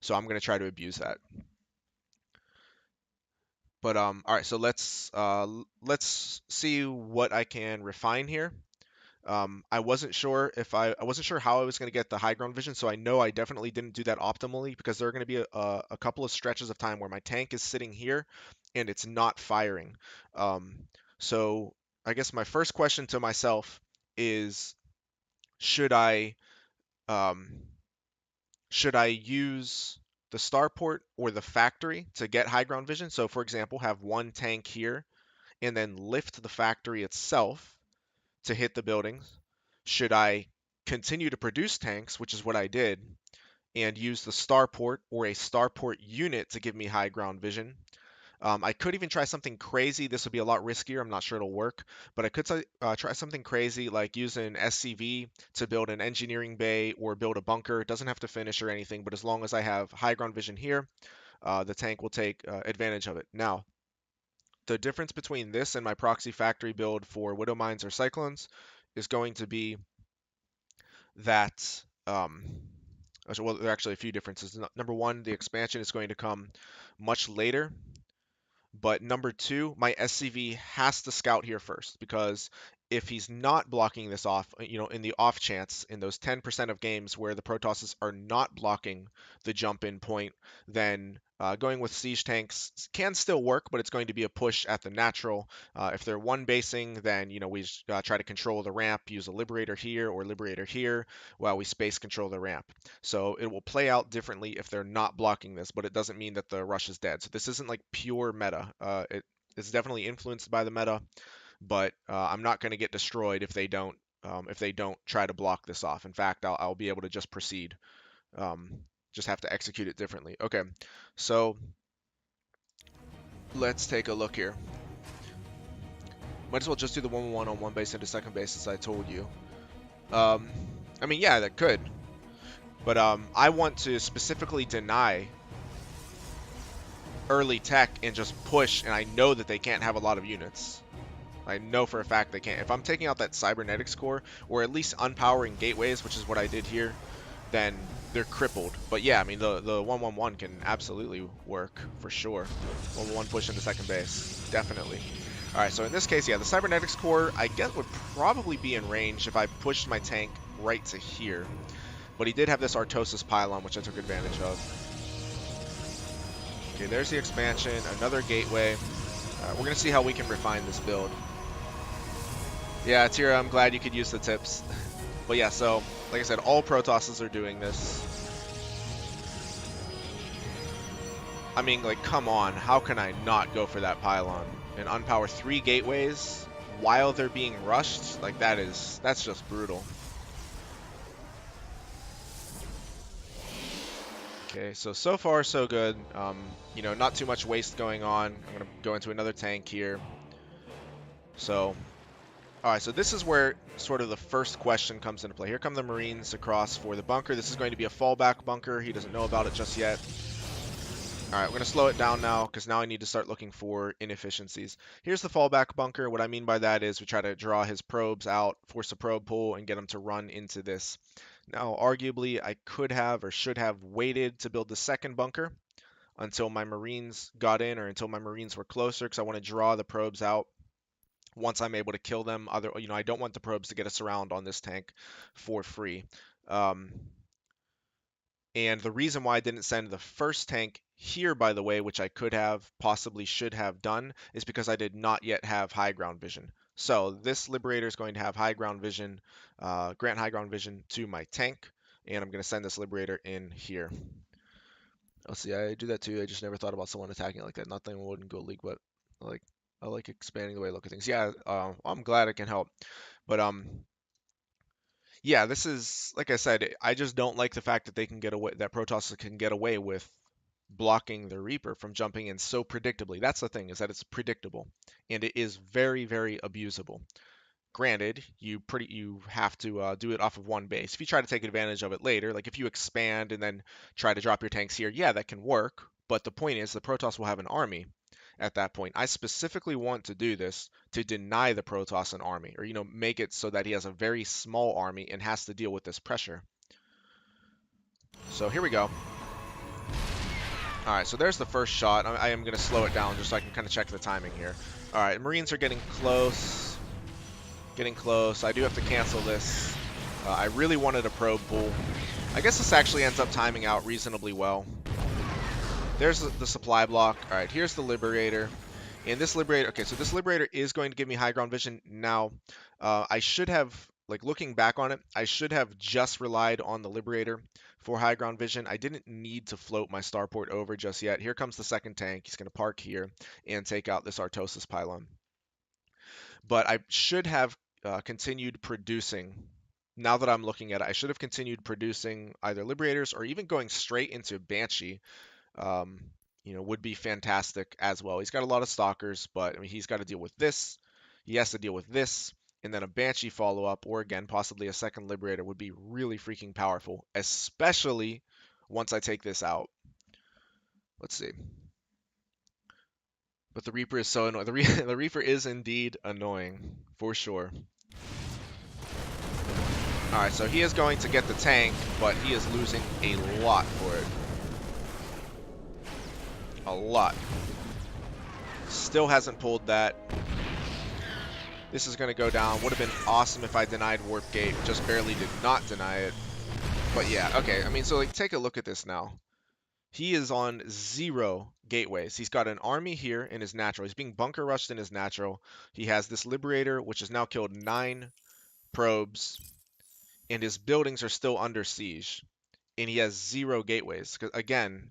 So I'm going to try to abuse that. But all right, so let's see what I can refine here. I wasn't sure if I wasn't sure how I was going to get the high ground vision, so I know I definitely didn't do that optimally because there are going to be a couple of stretches of time where my tank is sitting here and it's not firing. So I guess my first question to myself is, should I um, should I use the starport or the factory to get high ground vision? So for example, have one tank here and then lift the factory itself to hit the buildings? Should I continue to produce tanks, which is what I did, and use the starport or a starport unit to give me high ground vision? I could even try something crazy. This would be a lot riskier. I'm not sure it'll work, but I could try something crazy like use an SCV to build an engineering bay or build a bunker. It doesn't have to finish or anything, but as long as I have high ground vision here, the tank will take advantage of it. Now, the difference between this and my proxy factory build for Widow Mines or Cyclones is going to be that, well, there are actually a few differences. Number one, the expansion is going to come much later. But number two, my SCV has to scout here first because if he's not blocking this off, in the off chance, in those 10% of games where the Protosses are not blocking the jump in point, then going with siege tanks can still work, but it's going to be a push at the natural. If they're one basing, then we try to control the ramp, use a liberator here or liberator here while we space control the ramp. So it will play out differently if they're not blocking this, but it doesn't mean that the rush is dead. So this isn't like pure meta. It's definitely influenced by the meta, but I'm not going to get destroyed if they don't try to block this off. In fact, I'll be able to just proceed. Just have to execute it differently. Okay, so let's take a look here. Might as well just do the 1-1 on one base into second base as I told you. I mean, yeah, that could. But I want to specifically deny early tech and just push, and I know that they can't have a lot of units. I know for a fact they can't. If I'm taking out that cybernetics core, or at least unpowering gateways, which is what I did here, then they're crippled. But yeah, I mean, the 1-1-1 can absolutely work, for sure. 1-1 push into second base, definitely. Alright, so in this case, yeah, the cybernetics core, I guess, would probably be in range if I pushed my tank right to here. But he did have this Artosis pylon, which I took advantage of. Okay, there's the expansion, another gateway. We're going to see how we can refine this build. Yeah, Tira, I'm glad you could use the tips. But yeah, so, like I said, all Protosses are doing this. I mean, like, come on, how can I not go for that pylon? And unpower 3 gateways while they're being rushed? Like, that's just brutal. Okay, so far so good. Not too much waste going on. I'm gonna go into another tank here. So, alright, so this is where sort of the first question comes into play. Here come the Marines across for the bunker. This is going to be a fallback bunker. He doesn't know about it just yet. All right, we're going to slow it down now because now I need to start looking for inefficiencies. Here's the fallback bunker. What I mean by that is we try to draw his probes out, force a probe pull, and get him to run into this. Now, arguably, I could have or should have waited to build the second bunker until my Marines got in or until my Marines were closer because I want to draw the probes out once I'm able to kill them. I don't want the probes to get us around on this tank for free. Um, and the reason why I didn't send the first tank here, by the way, which I could have, possibly should have done, is because I did not yet have high ground vision. So this Liberator is going to have high ground vision, grant high ground vision to my tank, and I'm going to send this Liberator in here. Let's see, I do that too. I just never thought about someone attacking it like that. Nothing wouldn't go league, but I like expanding the way I look at things. Yeah, I'm glad I can help. But yeah, this is like I said, I just don't like the fact that they can get away, that Protoss can get away with blocking the Reaper from jumping in so predictably. That's the thing, is that it's predictable and it is very, very abusable. Granted, you have to do it off of one base. If you try to take advantage of it later, like if you expand and then try to drop your tanks here, yeah, that can work. But the point is, the Protoss will have an army at that point. I specifically want to do this to deny the Protoss an army, or make it so that he has a very small army and has to deal with this pressure. So here we go. All right, so there's the first shot. I am going to slow it down just so I can kind of check the timing here. All right, Marines are getting close. Getting close. I do have to cancel this. I really wanted a probe pull. I guess this actually ends up timing out reasonably well. There's the supply block. All right, here's the Liberator. And this Liberator, okay, so this Liberator is going to give me high ground vision. Now, I should have, like looking back on it, I should have just relied on the Liberator for high ground vision. I didn't need to float my starport over just yet. Here comes the second tank. He's going to park here and take out this Artosis pylon. But I should have continued producing. Now that I'm looking at it, I should have continued producing either Liberators or even going straight into Banshee. Would be fantastic as well. He's got a lot of stalkers, but I mean, he's got to deal with this. He has to deal with this, and then a Banshee follow-up, or again, possibly a second Liberator would be really freaking powerful, especially once I take this out. Let's see. But the Reaper is so annoying. The Reaper is indeed annoying, for sure. Alright, so he is going to get the tank, but he is losing a lot for it. A lot. Still hasn't pulled that. This is going to go down. Would have been awesome if I denied Warp Gate. Just barely did not deny it. But yeah, okay. I mean, so like, take a look at this now. He is on 0 gateways. He's got an army here in his natural. He's being bunker rushed in his natural. He has this Liberator, which has now killed 9 probes. And his buildings are still under siege. And he has 0 gateways. Again,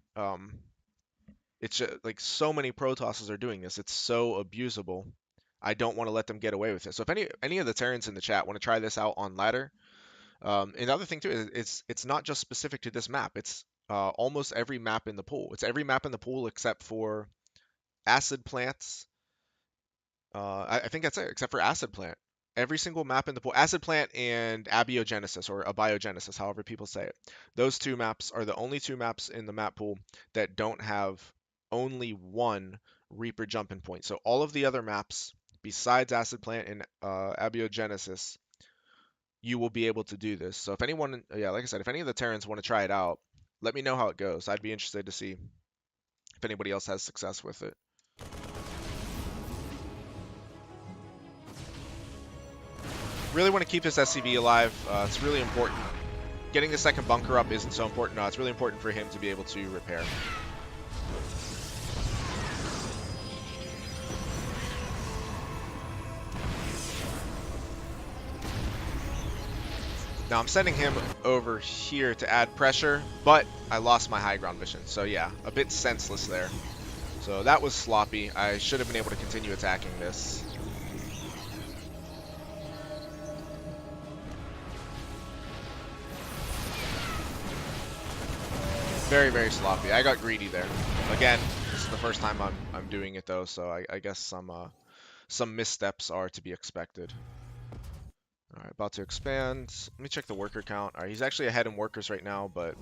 it's just, like so many Protosses are doing this. It's so abusable. I don't want to let them get away with it. So if any of the Terrans in the chat want to try this out on ladder, and the other thing too is it's not just specific to this map. It's almost every map in the pool. It's every map in the pool except for acid plants. I think that's it, except for acid plant. Every single map in the pool, acid plant and abiogenesis or abiogenesis, however people say it. Those 2 maps are the only 2 maps in the map pool that don't have only one Reaper jumping point. So all of the other maps, besides acid plant and abiogenesis, you will be able to do this. So if anyone, yeah, like I said, if any of the Terrans want to try it out, let me know how it goes. I'd be interested to see if anybody else has success with it. Really want to keep this SCV alive. It's really important. Getting the second bunker up isn't so important. No, it's really important for him to be able to repair. Now I'm sending him over here to add pressure, but I lost my high ground vision. So yeah, a bit senseless there. So that was sloppy. I should have been able to continue attacking this. Very, very sloppy. I got greedy there. Again, this is the first time I'm doing it though, so I guess some missteps are to be expected. All right, about to expand. Let me check the worker count. All right, he's actually ahead in workers right now, but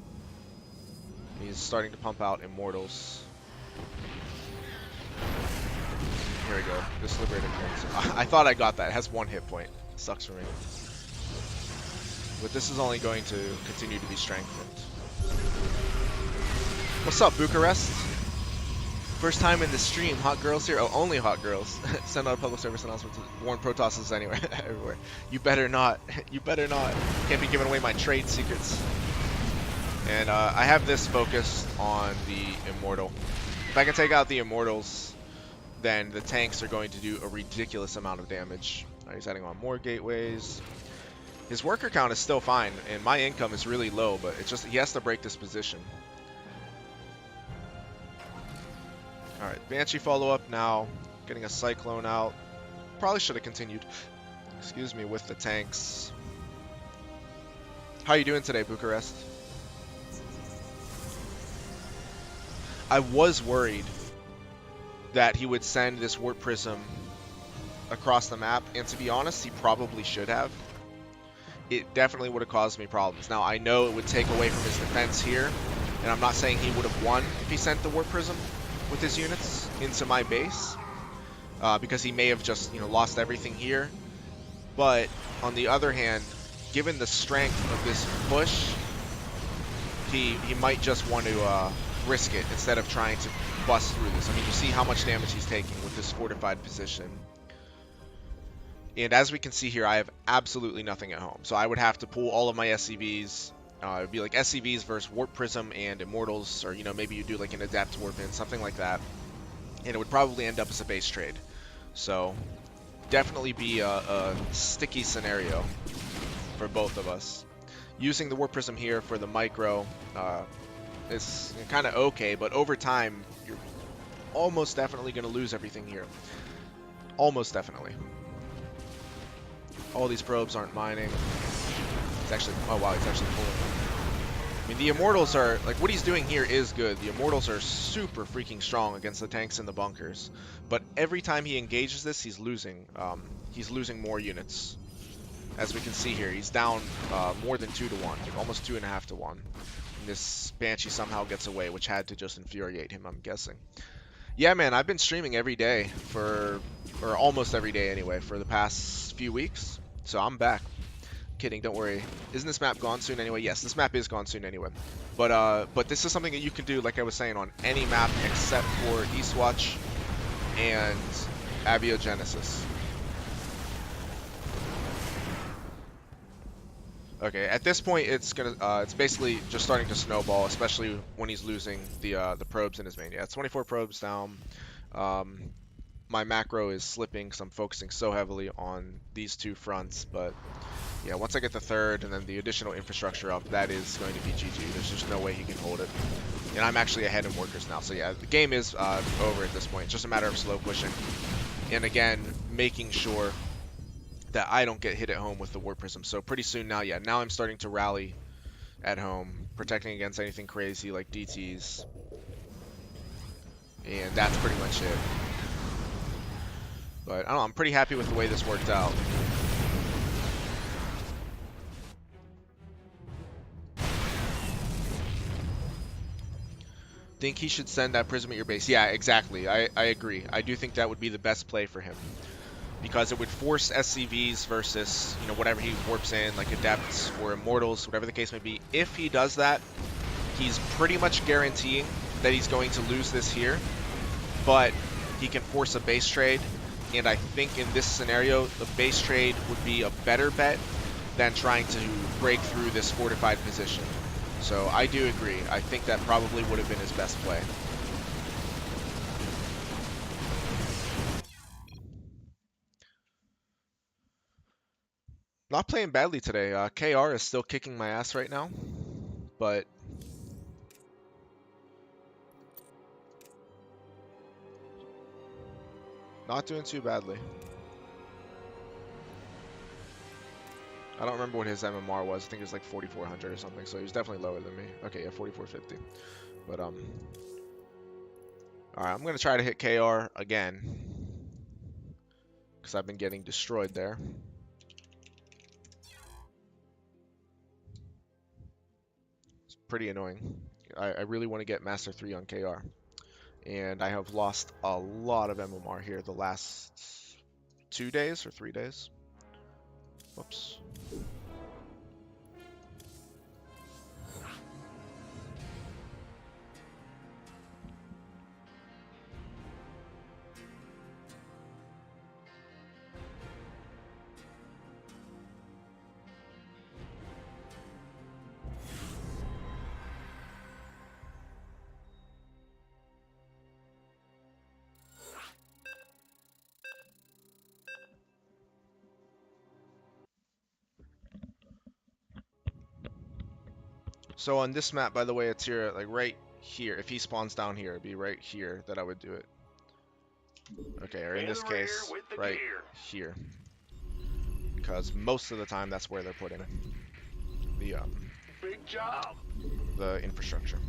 he's starting to pump out immortals. Here we go. Just liberated points. I thought I got that. It has 1 hit point. Sucks for me. But this is only going to continue to be strengthened. What's up, Bucharest? First time in the stream. Hot girls here? Oh, only hot girls. Send out a public service announcement to warn Protoss is anywhere, everywhere. You better not. You better not. Can't be giving away my trade secrets. And I have this focused on the Immortal. If I can take out the Immortals, then the tanks are going to do a ridiculous amount of damage. He's adding on more gateways. His worker count is still fine, and my income is really low, but it's just he has to break this position. Alright, Banshee follow-up now. Getting a Cyclone out. Probably should have continued, excuse me, with the tanks. How you doing today, Bucharest? I was worried that he would send this Warp Prism across the map, and to be honest, he probably should have. It definitely would have caused me problems. Now, I know it would take away from his defense here, and I'm not saying he would have won if he sent the Warp Prism with his units into my base, because he may have just, lost everything here. But on the other hand, given the strength of this push, he might just want to risk it instead of trying to bust through this. I mean, you see how much damage he's taking with this fortified position. And as we can see here, I have absolutely nothing at home. So I would have to pull all of my SCVs. It would be like SCVs versus Warp Prism and Immortals, or maybe you do like an Adept Warp In, something like that. And it would probably end up as a base trade. So definitely be a sticky scenario for both of us. Using the Warp Prism here for the micro is kind of okay, but over time, you're almost definitely going to lose everything here. Almost definitely. All these probes aren't mining. It's actually, oh wow, he's actually pulling them. I mean, the Immortals are, like, what he's doing here is good. The Immortals are super freaking strong against the tanks in the bunkers. But every time he engages this, he's losing more units. As we can see here, he's down more than 2 to 1, like almost 2.5 to 1. And this Banshee somehow gets away, which had to just infuriate him, I'm guessing. Yeah, man, I've been streaming every day or almost every day anyway, for the past few weeks. So I'm back. Kidding, don't worry. Isn't this map gone soon anyway? Yes, this map is gone soon anyway. But this is something that you can do, like I was saying, on any map except for Eastwatch and Abiogenesis. Okay, at this point it's basically just starting to snowball, especially when he's losing the probes in his main. Yeah, it's 24 probes down. My macro is slipping because I'm focusing so heavily on these 2 fronts, but yeah, once I get the 3rd and then the additional infrastructure up, that is going to be GG. There's just no way he can hold it. And I'm actually ahead in workers now, so yeah, the game is over at this point. It's just a matter of slow pushing. And again, making sure that I don't get hit at home with the Warp Prism. So pretty soon now, yeah, now I'm starting to rally at home, protecting against anything crazy like DTs. And that's pretty much it. But I don't know, I'm pretty happy with the way this worked out. Think he should send that Prism at your base? Yeah, exactly. I agree. I do think that would be the best play for him, because it would force SCVs versus, whatever he warps in, like Adepts or Immortals, whatever the case may be. If he does that, he's pretty much guaranteeing that he's going to lose this here, but he can force a base trade, and I think in this scenario, the base trade would be a better bet than trying to break through this fortified position. So I do agree. I think that probably would have been his best play. Not playing badly today. KR is still kicking my ass right now, but not doing too badly. I don't remember what his MMR was. I think it was like 4,400 or something, so he was definitely lower than me. Okay, yeah, 4,450. But, alright, I'm going to try to hit KR again, because I've been getting destroyed there. It's pretty annoying. I really want to get Master 3 on KR. And I have lost a lot of MMR here the last 2 days or 3 days. Whoops. So on this map, by the way, it's here, like right here. If he spawns down here, it'd be right here that I would do it. Okay, or in this case, right here. Because most of the time, that's where they're putting Big job. the infrastructure.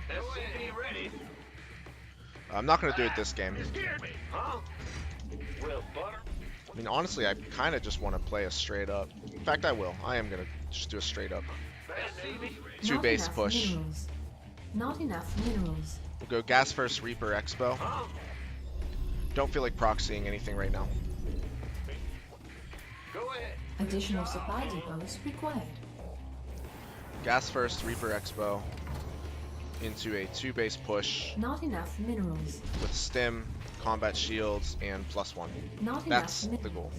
SCV ready. I'm not gonna do it this game. You scared me, huh? Well, butter. I mean, honestly, I kind of just want to play a straight up. In fact, I will. I am gonna just do a straight up SCV. two Not base enough push. Minerals. Not enough minerals. We'll go gas first, Reaper, Expo. Huh? Don't feel like proxying anything right now. Go ahead. Additional supply depots required. Gas first, Reaper, Expo. Into a 2 base push Not enough minerals. with stim, combat shields, and +1. Not That's enough the goal.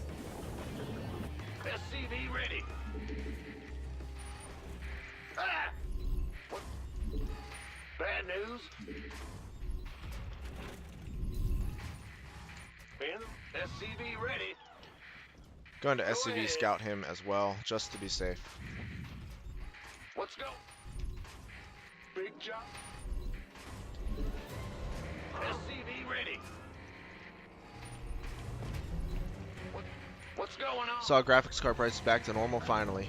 SCV ready. Ah! What? Bad news. SCV ready. Going to Go SCV ahead. scout him as well, just to be safe. Let's go. Big job. SCV ready. What's going on? Saw graphics card prices back to normal finally.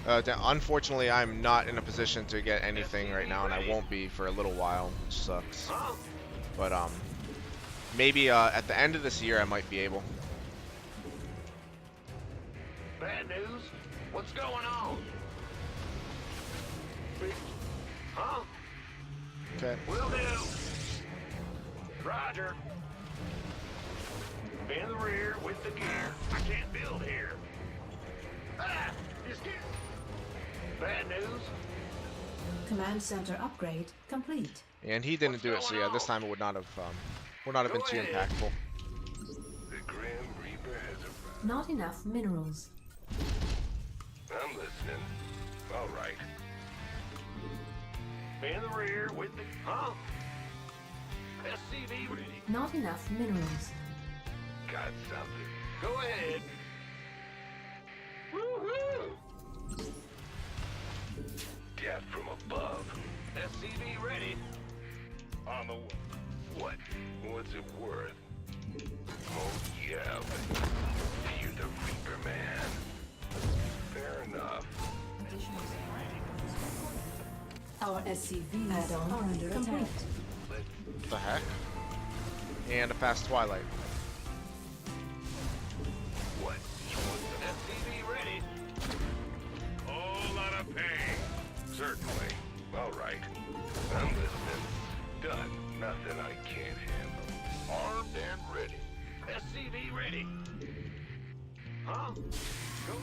Unfortunately, I'm not in a position to get anything right now, and I won't be for a little while, which sucks. Huh? But maybe at the end of this year, I might be able. Bad news? What's going on? Big... Huh? Okay. Will do. Roger. In the rear with the gear. I can't build here. Ah! You scared? Bad news? Command center upgrade complete. And he didn't do it, so yeah, this time it would not have been too impactful. The Grim Reaper has arrived. Not enough minerals. I'm listening. All right. In the rear with the... Huh? SCV ready. Not enough minerals. Got something. Go ahead. Woohoo! Death from above. SCV ready. On the way. What? What's it worth? Oh yeah, but you're the Reaper man. Fair enough. Our SCVs add-on are under attack. What the heck? And a fast Twilight. What? SCV ready. Whole lot of pain. Certainly. All right. I'm listening. Done. Nothing I can't handle. Armed and ready. SCV ready. Huh? Go.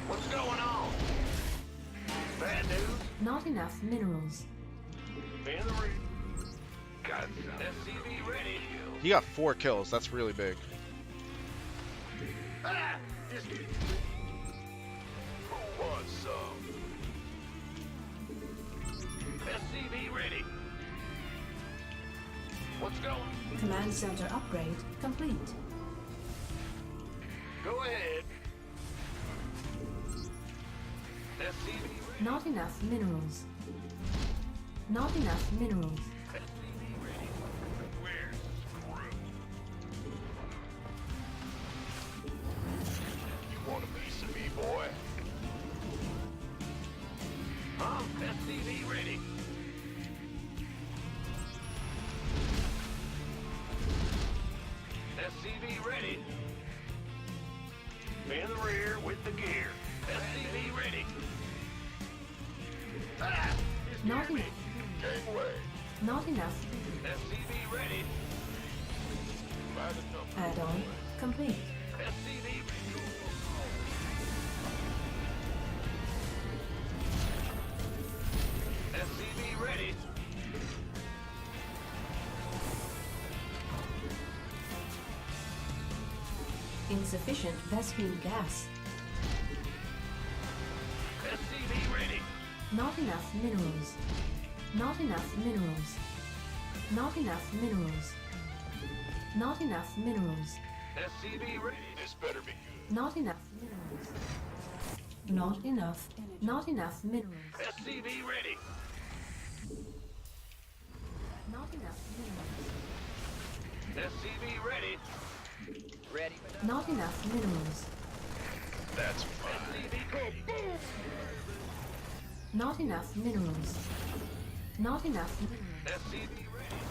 What's going on? Bad news? Not enough minerals. In the rear. Got some. SCV ready. He got 4 kills. That's really big. Ah! Just get... Who wants some? SCV ready. What's going? Command center upgrade complete. Go ahead. SCV ready. Not enough minerals. Not enough minerals. SCV ready. Where's the screw? You want a piece of me, boy? Huh? SCV ready. SCV ready. In the rear with the gear. SCV ready. Ah! Not enough. Gangway. Not enough. SCV ready. By the number. Add-on complete. SCV SCV ready. Insufficient Vespine gas. SCV ready. Not enough minerals. Not enough minerals. Not enough minerals. Not enough minerals. SCV ready. This better be good. Not enough minerals. Not enough. Not enough minerals. SCV ready. Not enough minerals. SCV ready. Ready for Not enough minerals. That's fine. SCV ready. Not enough minerals. Not enough minerals. SCV ready.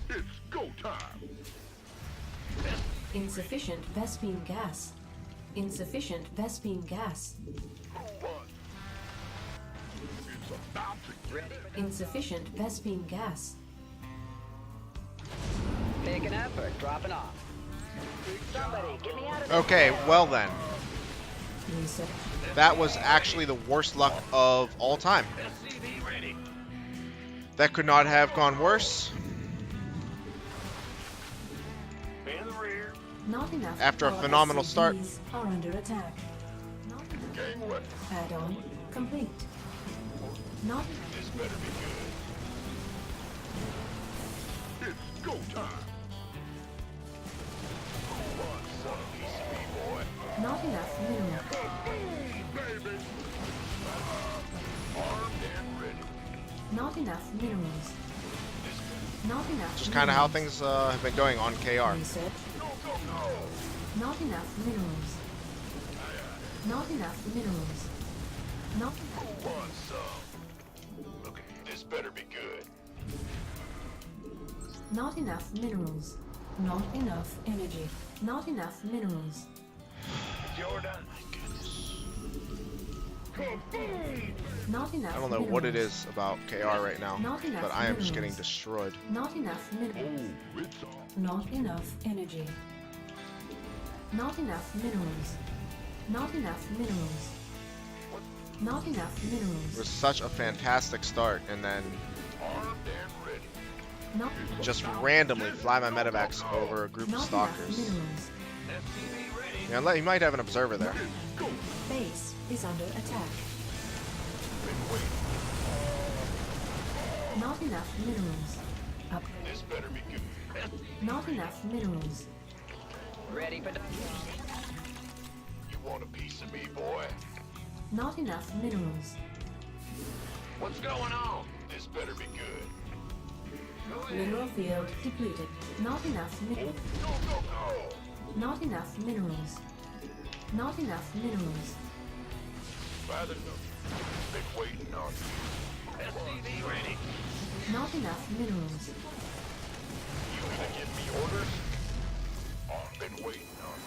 It's go time. Insufficient Vespine gas. Insufficient Vespine gas. Who won? It's about to ready for Insufficient Vespine gas. picking up or dropping off. Somebody, get me out of this. Okay, well then. Research. That was actually the worst luck of all time. SCV ready. That could not have gone worse. In the rear. Not enough. After a Our phenomenal start. SCVs are under attack. Not enough. Gangway. Add-on complete. Not This better be good. It's go time. Who won, son of a piece of me, boy? not enough minerals. Kaboom, baby. Armed and ready. Not enough minerals. Not enough. Just kind of how minerals. things have been going on KR. Research. Go, go, go. Not enough minerals. Not enough minerals. Not Who wants some? Okay, this better be good. not enough minerals. Not enough energy. Not enough minerals. Jordan. Kaboom! Not enough. I don't know minerals. what it is about KR right now, Not enough but I am just minerals. getting destroyed. Not enough minerals. Oh, it's on. Not enough energy. Not enough minerals. Not enough minerals. Not enough It minerals. was such a fantastic start, and then Armed and ready. Not, just randomly fly my medevacs over a group of not enough stalkers. minerals. SCV ready. Yeah, he might have an observer there. Go. Base is under attack. Been waiting. Not enough minerals. Upgrade. This better be good. Not enough minerals. Ready for You want a piece of me, boy? Not enough minerals. What's going on? This better be good. Go ahead. Mineral field depleted. Not enough Oh, minerals. go, go, go. Not enough minerals. Not enough minerals. By the number. Been waiting on you. SCV ready. Not enough minerals. You gonna give me orders? I've been waiting on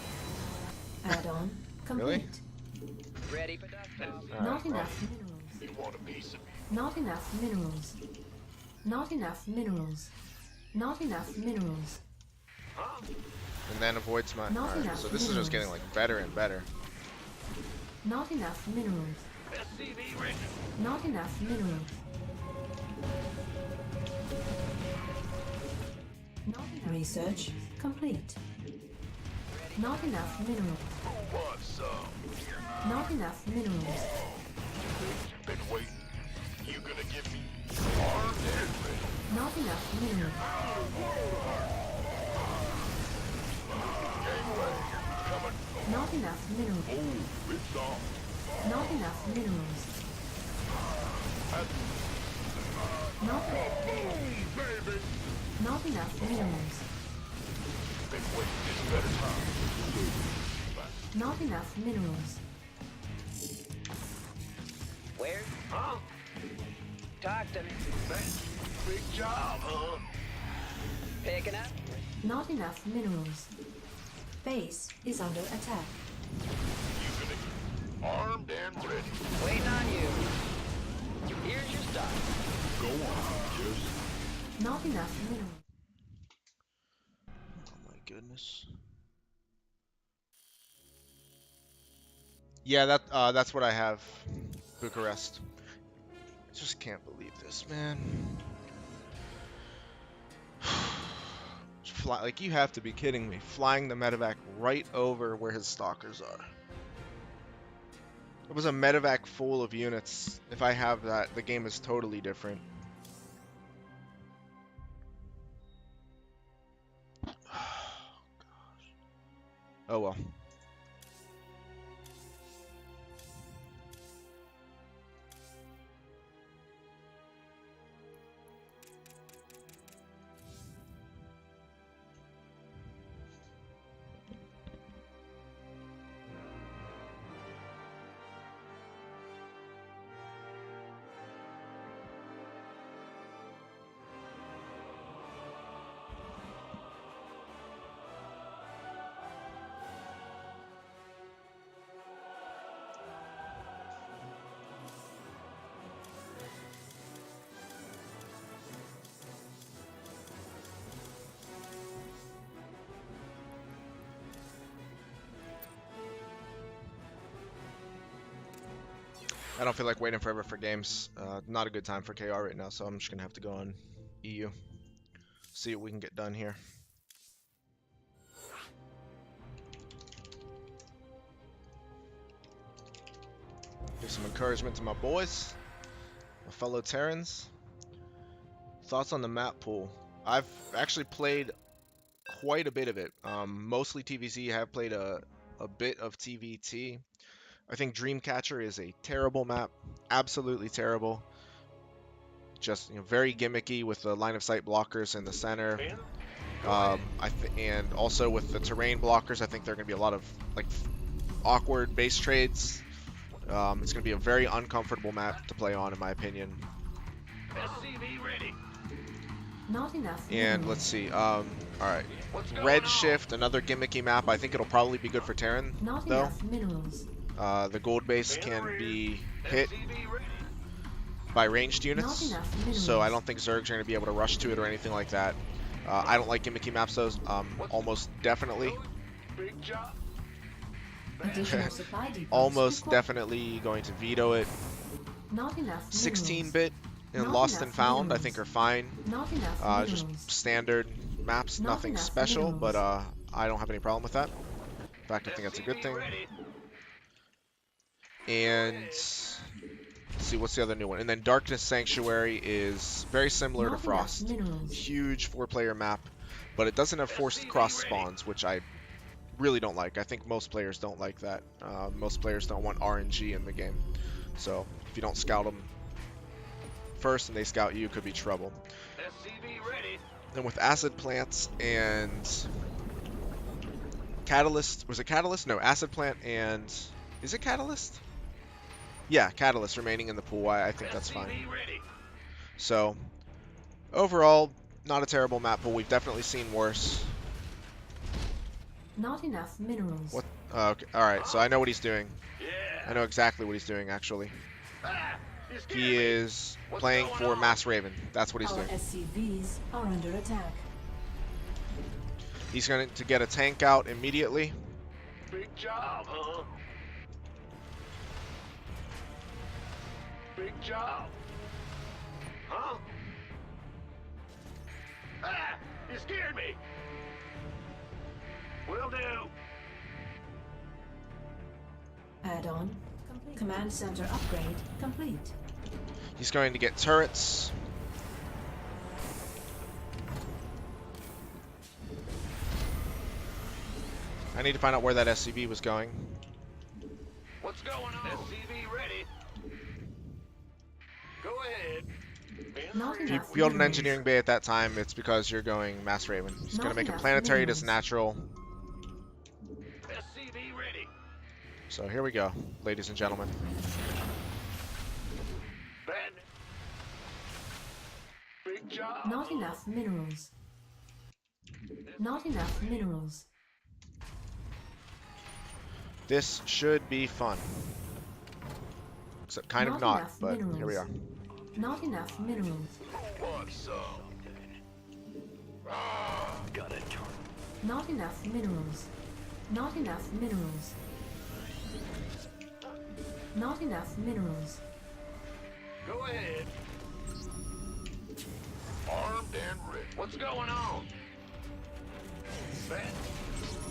you. Add-on complete. ready for Not enough minerals. You want a piece of me? Not enough minerals. Not enough minerals. Not enough minerals. And then avoids my... Not Alright, enough so this is just getting like better and better. Not enough minerals. SCV ready. Not enough minerals. Not enough. Research complete. Not enough minerals. Who wants some? Not enough minerals. Been waiting. You gonna give me armed and ready? Not enough minerals. Gangway. Coming. Not enough minerals. Oh, it's on. Not enough minerals. Not, Boom, baby. not enough minerals. Been waiting this better time. Not enough minerals. Where? Huh? Talk to me. Thanks. Big job, huh? Picking up. Not enough minerals. Base is under attack. You gonna Armed and ready. Waiting on you. Here's your stuff. Go on, just Not enough minerals. Oh my goodness. Yeah, that's what I have. Bucharest. I just can't believe this, man. Like, you have to be kidding me. Flying the medevac right over where his stalkers are. It was a medevac full of units. If I have that, the game is totally different. Oh well. I don't feel like waiting forever for games. Not a good time for KR right now, so I'm just gonna have to go on EU. See what we can get done here. Give some encouragement to my boys, my fellow Terrans. Thoughts on the map pool? I've actually played quite a bit of it. Mostly TVC. I have played a bit of TVT. I think Dreamcatcher is a terrible map, absolutely terrible. Just very gimmicky with the line of sight blockers in the center. And also with the terrain blockers, I think there are going to be a lot of like awkward base trades. It's going to be a very uncomfortable map to play on, in my opinion. SCV ready. Not enough And minerals. let's see. All right, Redshift, another gimmicky map. I think it'll probably be good for Terran, Not though. enough minerals. The gold base can be hit by ranged units, so I don't think Zergs are going to be able to rush to it or anything like that. I don't like gimmicky maps, though. Almost definitely, Big job. Additional supply depots almost required. definitely going to veto it. Not enough 16-bit and Not Lost enough and Found, I minerals. think, are fine. Not enough Just minerals. standard maps, Not nothing enough special, minerals. but I don't have any problem with that. In fact, I think that's a good thing. Ready. And let's see, what's the other new one? And then Darkness Sanctuary is very similar Not to enough Frost. minerals. Huge 4-player map, but it doesn't have forced cross spawns, which I really don't like. I think most players don't like that. Most players don't want RNG in the game. So if you don't scout them first and they scout you, it could be trouble. SCV ready. And with acid plants and catalyst, was it catalyst? No, acid plant and is it catalyst? Yeah, catalyst remaining in the pool. I think that's fine. SCV ready. So overall, not a terrible map pool. We've definitely seen worse. Not enough minerals. What? Okay. All right. So I know what he's doing. Yeah. I know exactly what he's doing. Actually, Ah, you scared he me. is What's playing going for on? Mass Raven. That's what he's Our doing. SCVs are under attack. He's going to get a tank out immediately. Big job, huh? Big job. Huh? Ah, you scared me. Will do. Add-on. Command center upgrade complete. He's going to get turrets. I need to find out where that SCV was going. What's going on? SCV ready. Go ahead. Not If you enough build an minerals. engineering bay at that time, it's because you're going Mass Raven. He's going Not to make a enough planetary that's minerals. natural. SCV ready. So here we go, ladies and gentlemen. Bad. Big job. Not enough minerals. Not enough minerals. This should be fun. Except kind of Not not, enough but minerals. here we are. Not enough minerals. What's up? Got a target. Not enough minerals. Not enough minerals. Not enough minerals. Go ahead. Armed and ready. What's going on? Man,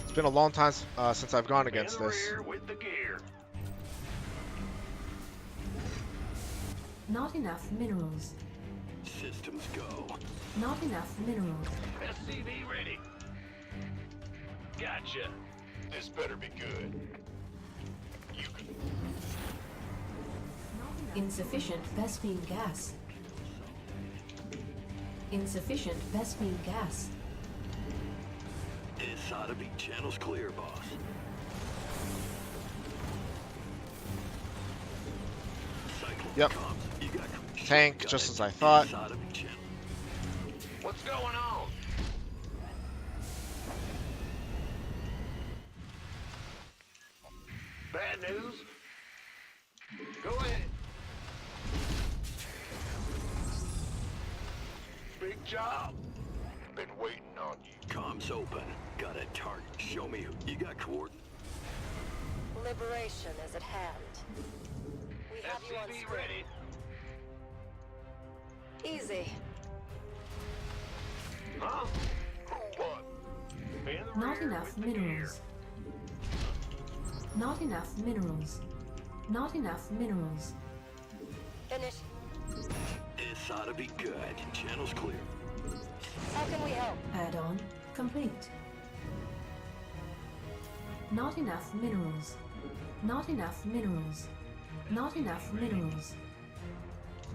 It's been a long time since I've gone in against the this. rear with the gear. Not enough minerals. Systems go. Not enough minerals. SCV ready. Gotcha. This better be good. You can. Insufficient Vespine gas. Insufficient Vespine gas. This ought to be channels clear, boss. Cyclone Yep. comms. You got Tank, got just it. as I thought. This ought to be channel. What's going on? Bad news? Go ahead. Big job. Been waiting on you. Comms open. Got a target. Show me who. You got coordinates. Liberation is at hand. We have you on SCV screen. ready. Easy. Huh? What? In the Not rear enough with the gear. minerals. Not enough minerals. Not enough minerals. Finish. This ought to be good. Channels clear. How can we help? Add-on complete. Not enough minerals. Not enough minerals. Not enough minerals.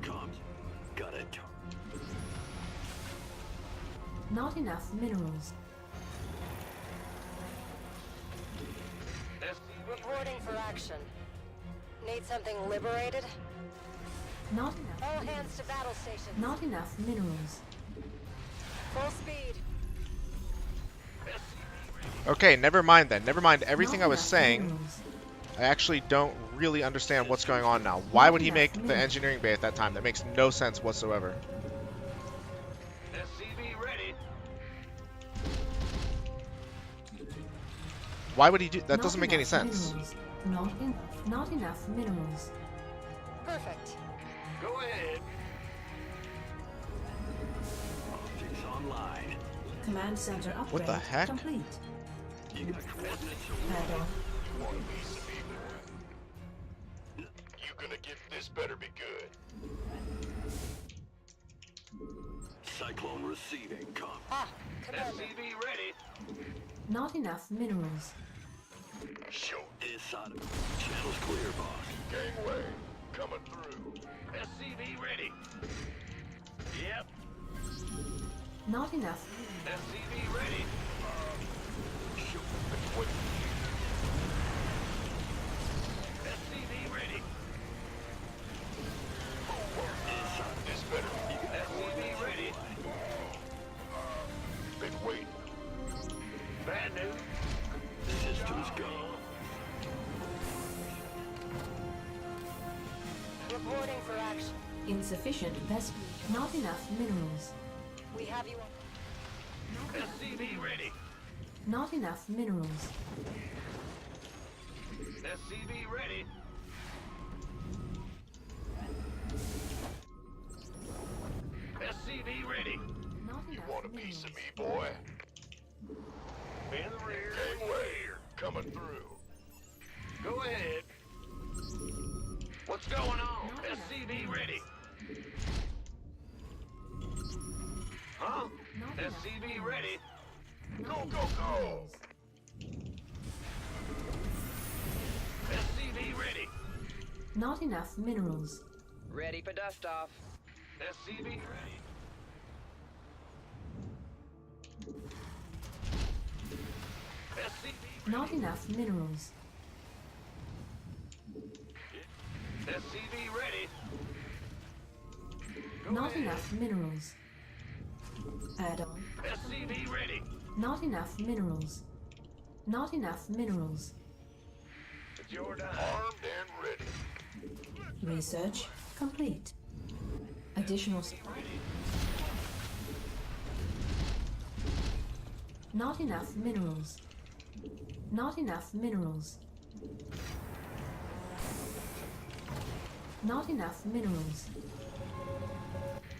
Comms. Got a target. Not enough minerals. SCV Reporting for action. Need something liberated? Not enough. All hands to battle stations. Not enough minerals. Full speed. Okay, never mind then. Never mind everything Not I was enough saying. minerals. I actually don't really understand what's going on now. Why would he make the engineering bay at that time? That makes no sense whatsoever. SCV ready. Why would he do that? Not Doesn't make any enough sense. minerals. Not enough. Not enough minerals. Perfect. Go ahead. Optics online. Command center upgrade What the heck? complete. You got coordinates. Add-on. Want a piece of me, boy? You gonna get this better be good. Cyclone receiving. Comms. Ah, Commander. SCV ready. Not enough minerals. Shoot. This ought to be channels clear, boss. Gangway. Coming through. SCV ready. Yep. Not enough. SCV ready. Shoot. Wait. SCV ready. This ought to This better be You got SCV ready. Been waiting. Bad news. systems go. Reporting for action. Insufficient Vespine. Not enough minerals. We have you on. SCV ready. Not enough minerals. SCV ready. SCV ready. Not You enough want a minerals. piece of me, boy? In the rear. Gangway. Coming through. Go ahead. What's going on? SCV ready. Huh? Not enough SCV ready. Not Go, enough go, go. minerals. SCV ready. Not enough minerals. Ready for dust off. SCV ready. SCV Not enough minerals. SCV ready. Go Not ahead. enough minerals. Add-on. SCV ready. Not enough minerals. Not enough minerals. It's your time. Armed and ready. Research complete. Additional. Not enough minerals. Not enough minerals. Not enough minerals.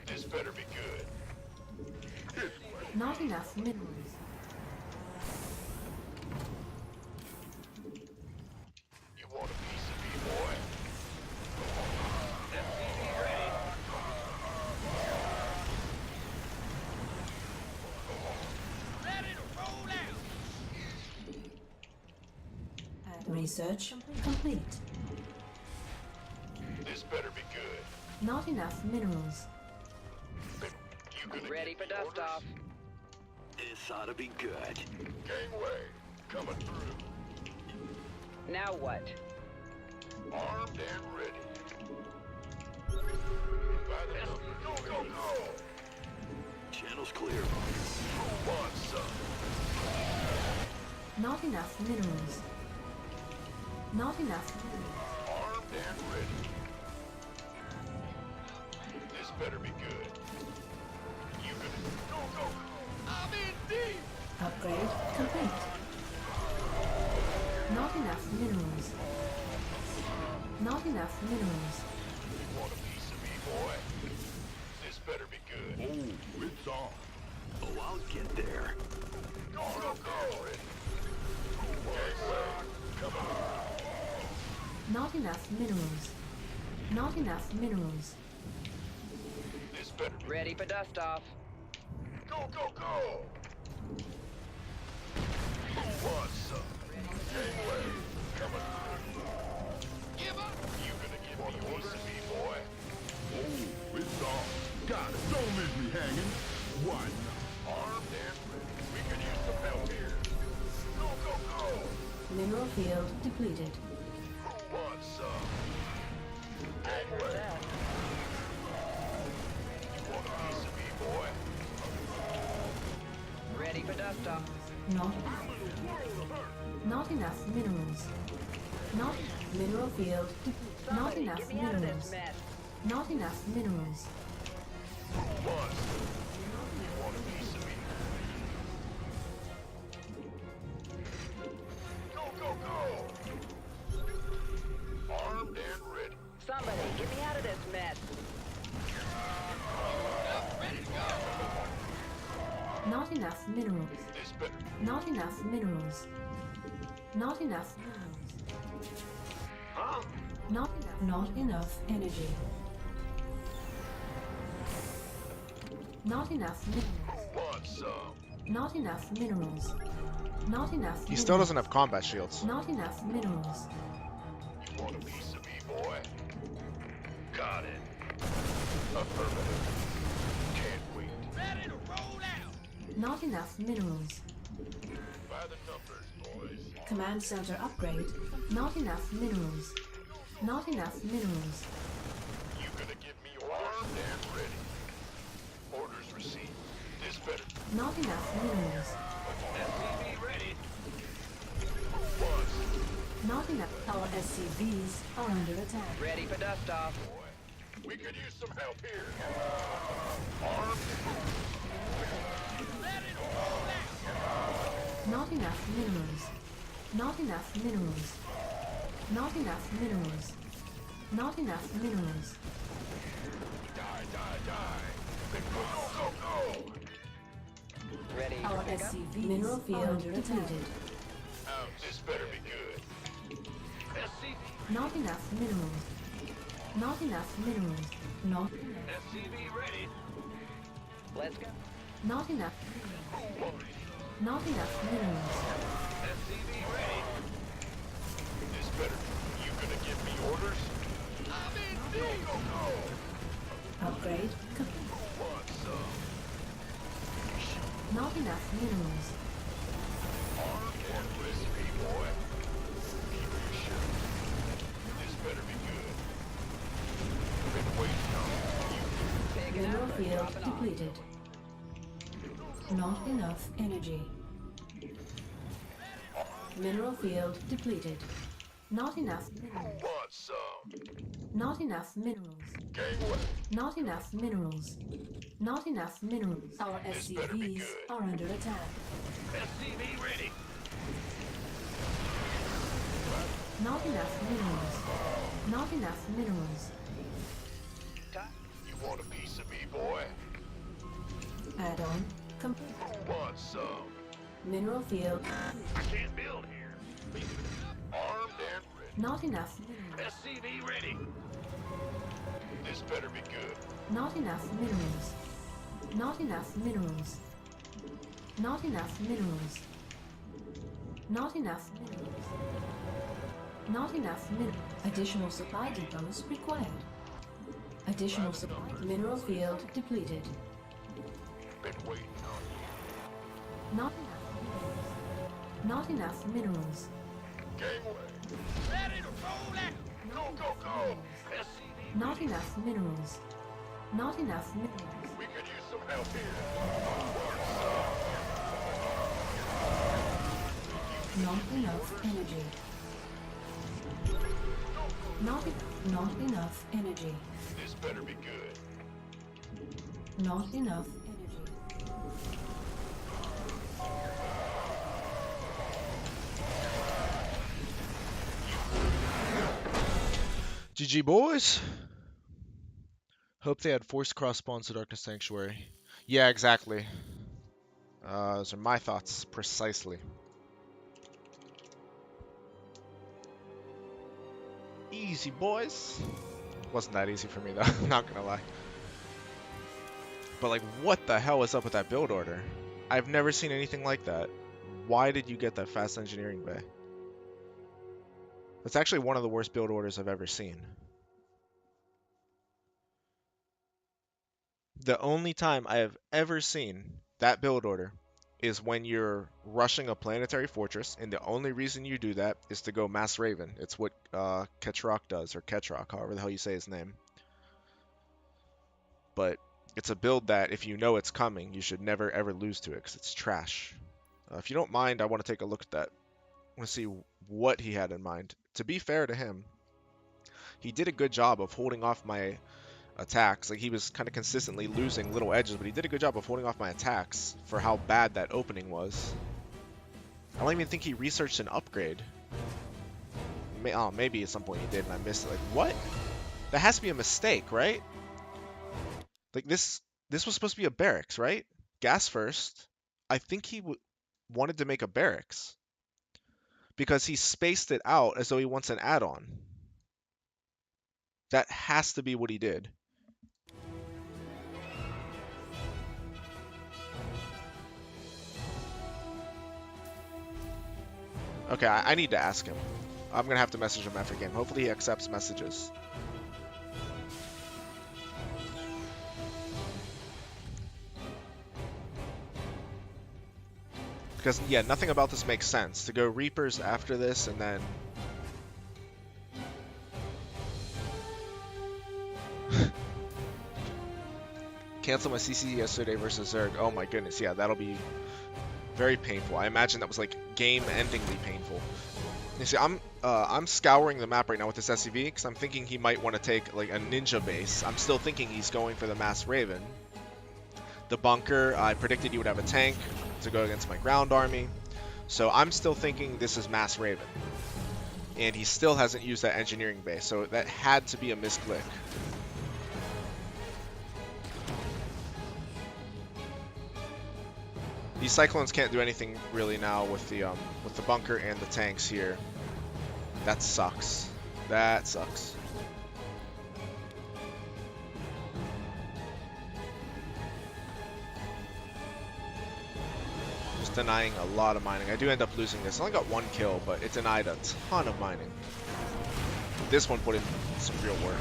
This better be good. Not enough minerals. You want a piece of me, boy? Ready to roll out. Research complete. This better be good. Not enough minerals. You gonna Ready give for me dust orders? off. This ought to be good. Gangway, coming through. Now what? Armed and ready. By the numbers. Go, go, go! Channel's clear. Who wants some? Not enough minerals. Not enough minerals. Armed and ready. This better be good. You gonna go, go, go! I'm in deep. Upgrade complete. Not enough minerals. Not enough minerals. You want a piece of me, boy? This better be good. Oh, it's on. Oh, I'll get there. Go, go, go! Gangway, come on. Not enough minerals. Not enough minerals. This better be Ready for dust off. go, go, go! Who wants some? Gangway, coming through. Give up. You gonna give me a piece of me, boy? Oh, it's on. Got it. Don't leave me hanging. Why not? Armed and ready. We could use some help here. Go, go, go! Mineral field depleted. Who wants some? Gangway. You want a piece of me, boy? Ready for dust off. Not enough minerals. Not mineral field. Not Somebody enough get me out of this minerals. mess. Not enough minerals. Who wants some? You want a piece of me? Go, go, go! Armed and ready. Somebody get me out of this mess. Ready to go. Not enough minerals. This better. Not enough minerals. Not enough minerals. Huh? Not enough energy. Not enough minerals. Who wants some? Not enough minerals. Not enough. He still doesn't have combat shields. Not enough minerals. You want a piece of me, boy? Got it. Affirmative. Can't wait. Ready to roll out. Not enough minerals. By the numbers, boys. Command center upgrade. Not enough minerals. Not enough minerals. You gonna give me armed and ready. Orders received. This better. Not enough minerals. SCV ready. Who wants? Not enough. Our SCVs are under attack. Ready for dust off. Boy, we could use some help here. Armed. Ready to roll out. Not enough minerals. Not enough minerals. Not enough minerals. Not enough minerals. Die, die, die. Go, go, go, go. Ready Our for pickup. SCVs mineral field depleted. Out. This better be good. SCV. Not enough minerals. Not enough minerals. Not SCV ready. Let's go. not enough. Who wants? Not enough minerals. SCV ready. This better. You gonna give me orders? I'm in Go, deep. go, go. Upgrade complete. Who wants some? Not enough minerals. Armed and recipe, boy. Keep your shit. This better be good. Been waiting on you. Picking Mineral up or field dropping off. depleted. Not enough energy. Mineral field depleted. Not enough minerals. Who wants some? Not enough minerals. Gangway. Not enough minerals. Not enough minerals. Our This better be SCVs good. are under attack. SCV ready. Not enough minerals. Not enough minerals. You want a piece of me, boy? Add-on complete. Who wants some? Mineral field. I can't build here. Armed and ready. Not enough minerals. SCV ready. This better be good. Not enough minerals. Not enough minerals. Not enough minerals. Not enough minerals. Not enough minerals. Additional supply depots required. Additional supply. Mineral field depleted. Been waiting on you. Not enough minerals. Not enough minerals. Gangway. Ready to roll out. Go, go, go. SCV. Not enough minerals. Not enough minerals. We could use some help here. Not enough energy. Not enough energy. This better be good. Not enough energy. GG boys. Hope they had forced cross spawns to Darkness Sanctuary. Yeah, exactly. Those are my thoughts, precisely. Easy, boys. Wasn't that easy for me, though. I'm not gonna lie. But, like, what the hell is up with that build order? I've never seen anything like that. Why did you get that fast engineering bay? That's actually one of the worst build orders I've ever seen. The only time I have ever seen that build order is when you're rushing a planetary fortress, and the only reason you do that is to go Mass Raven. It's what Ketrock does, or Ketrock, however the hell you say his name. But it's a build that, if you know it's coming, you should never ever lose to it, because it's trash. If you don't mind, I want to take a look at that. I want to see what he had in mind. To be fair to him, he did a good job of holding off my attacks. Like, he was kind of consistently losing little edges, but he did a good job of holding off my attacks for how bad that opening was. I don't even think he researched an upgrade. Oh, maybe at some point he did and I missed it. Like, what? That has to be a mistake, right? Like, this was supposed to be a barracks, right? Gas first. I think he wanted to make a barracks, because he spaced it out as though he wants an add-on. That has to be what he did. Okay, I need to ask him. I'm going to have to message him after game. Hopefully he accepts messages. Because, yeah, nothing about this makes sense. To go Reapers after this and then... Cancel my CC yesterday versus Zerg. Oh my goodness, yeah, that'll be very painful. I imagine that was like game-endingly painful. You see, I'm scouring the map right now with this SCV because I'm thinking he might want to take like a ninja base. I'm still thinking he's going for the Mass Raven. The bunker, I predicted he would have a tank to go against my ground army. So I'm still thinking this is Mass Raven. And he still hasn't used that engineering base, so that had to be a misclick. These Cyclones can't do anything really now with the bunker and the tanks here. That sucks. That sucks. Just denying a lot of mining. I do end up losing this. I only got one kill, but it denied a ton of mining. This one put in some real work.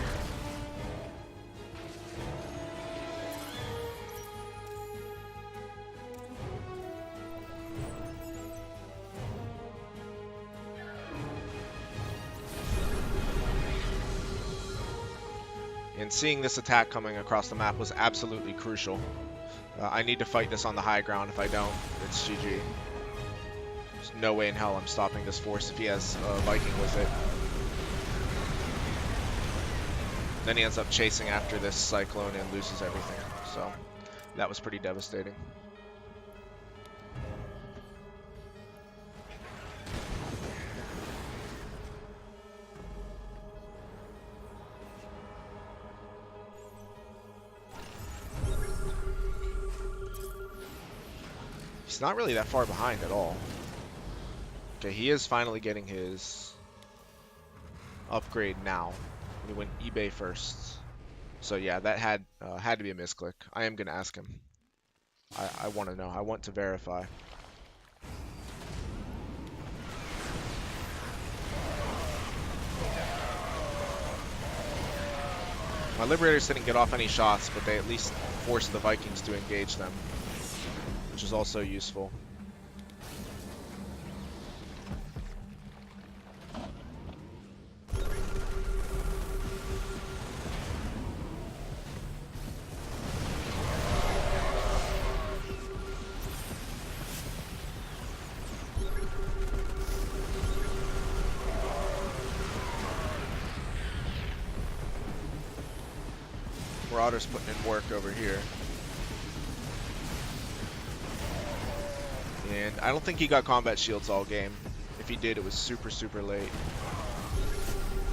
And seeing this attack coming across the map was absolutely crucial. I need to fight this on the high ground. If I don't, it's GG. There's no way in hell I'm stopping this force if he has a Viking with it. Then he ends up chasing after this Cyclone and loses everything. So that was pretty devastating. He's not really that far behind at all. Okay, he is finally getting his upgrade now. He went eBay first. So yeah, that had to be a misclick. I am gonna ask him. I want to know. I want to verify. My Liberators didn't get off any shots, but they at least forced the Vikings to engage them, which is also useful. Marauder's putting in work over here. And I don't think he got combat shields all game. If he did, it was super, super late.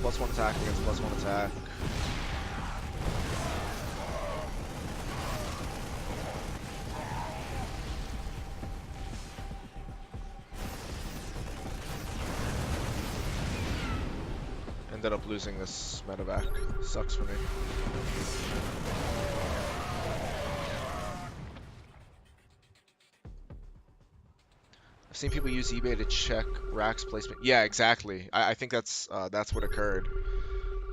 +1 attack against +1 attack. Ended up losing this medevac. Sucks for me. I've seen people use eBay to check racks placement. Yeah, exactly. I think that's what occurred.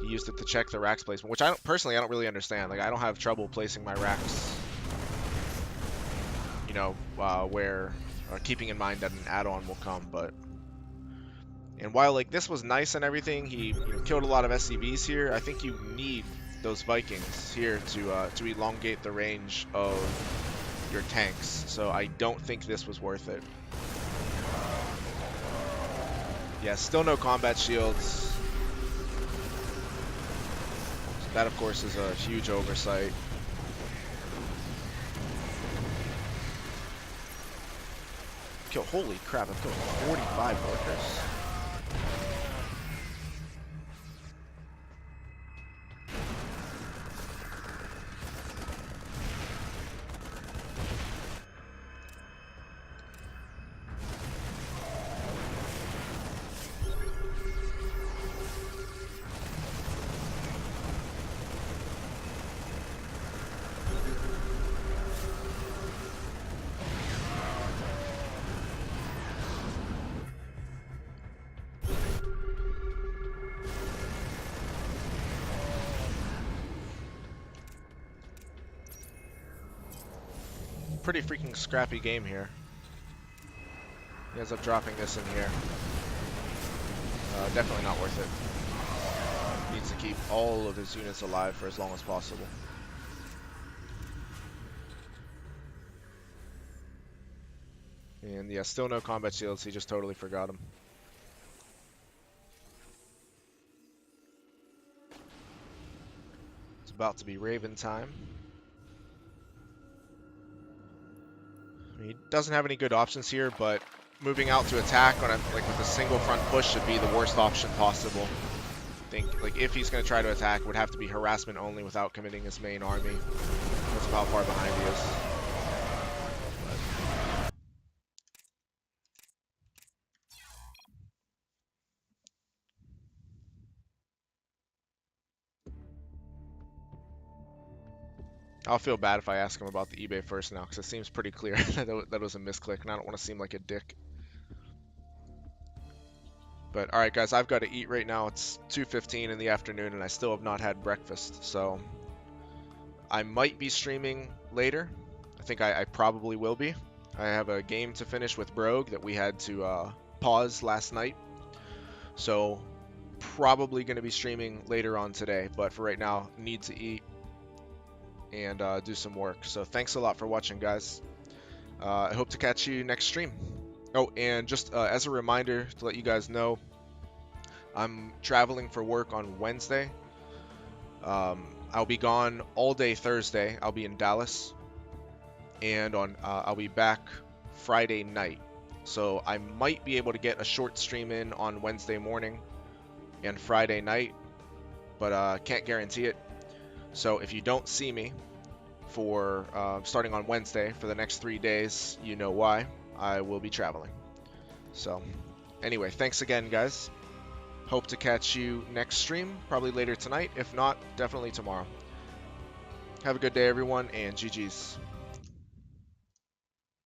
He used it to check the racks placement, which I don't really understand. Like, I don't have trouble placing my racks, you know, where keeping in mind that an add-on will come. But and while like this was nice and everything, he killed a lot of SCVs here. I think you need those Vikings here to elongate the range of your tanks. So I don't think this was worth it. Yeah, still no combat shields. So that, of course, is a huge oversight. Holy crap, I've killed 45 workers. Pretty freaking scrappy game here. He ends up dropping this in here. Definitely not worth it. Needs to keep all of his units alive for as long as possible. And yeah, still no combat shields. He just totally forgot them. It's about to be Raven time. He doesn't have any good options here, but moving out to attack on with a single front push should be the worst option possible. I think like if he's going to try to attack, it would have to be harassment only without committing his main army. That's how far behind he is. I'll feel bad if I ask him about the eBay first now, because it seems pretty clear that was a misclick, and I don't want to seem like a dick. But alright guys, I've got to eat right now. It's 2:15 in the afternoon, and I still have not had breakfast, so I might be streaming later. I think I probably will be. I have a game to finish with Brogue that we had to pause last night, so probably going to be streaming later on today, but for right now, need to eat and do some work. So thanks a lot for watching, guys. I hope to catch you next stream. Oh, and just as a reminder to let you guys know, I'm traveling for work on Wednesday. I'll be gone all day Thursday. I'll be in Dallas, and I'll be back Friday night. So I might be able to get a short stream in on Wednesday morning and Friday night, but can't guarantee it. So if you don't see me for starting on Wednesday for the next 3 days, you know why. I will be traveling. So anyway, thanks again, guys. Hope to catch you next stream, probably later tonight. If not, definitely tomorrow. Have a good day, everyone, and GG's.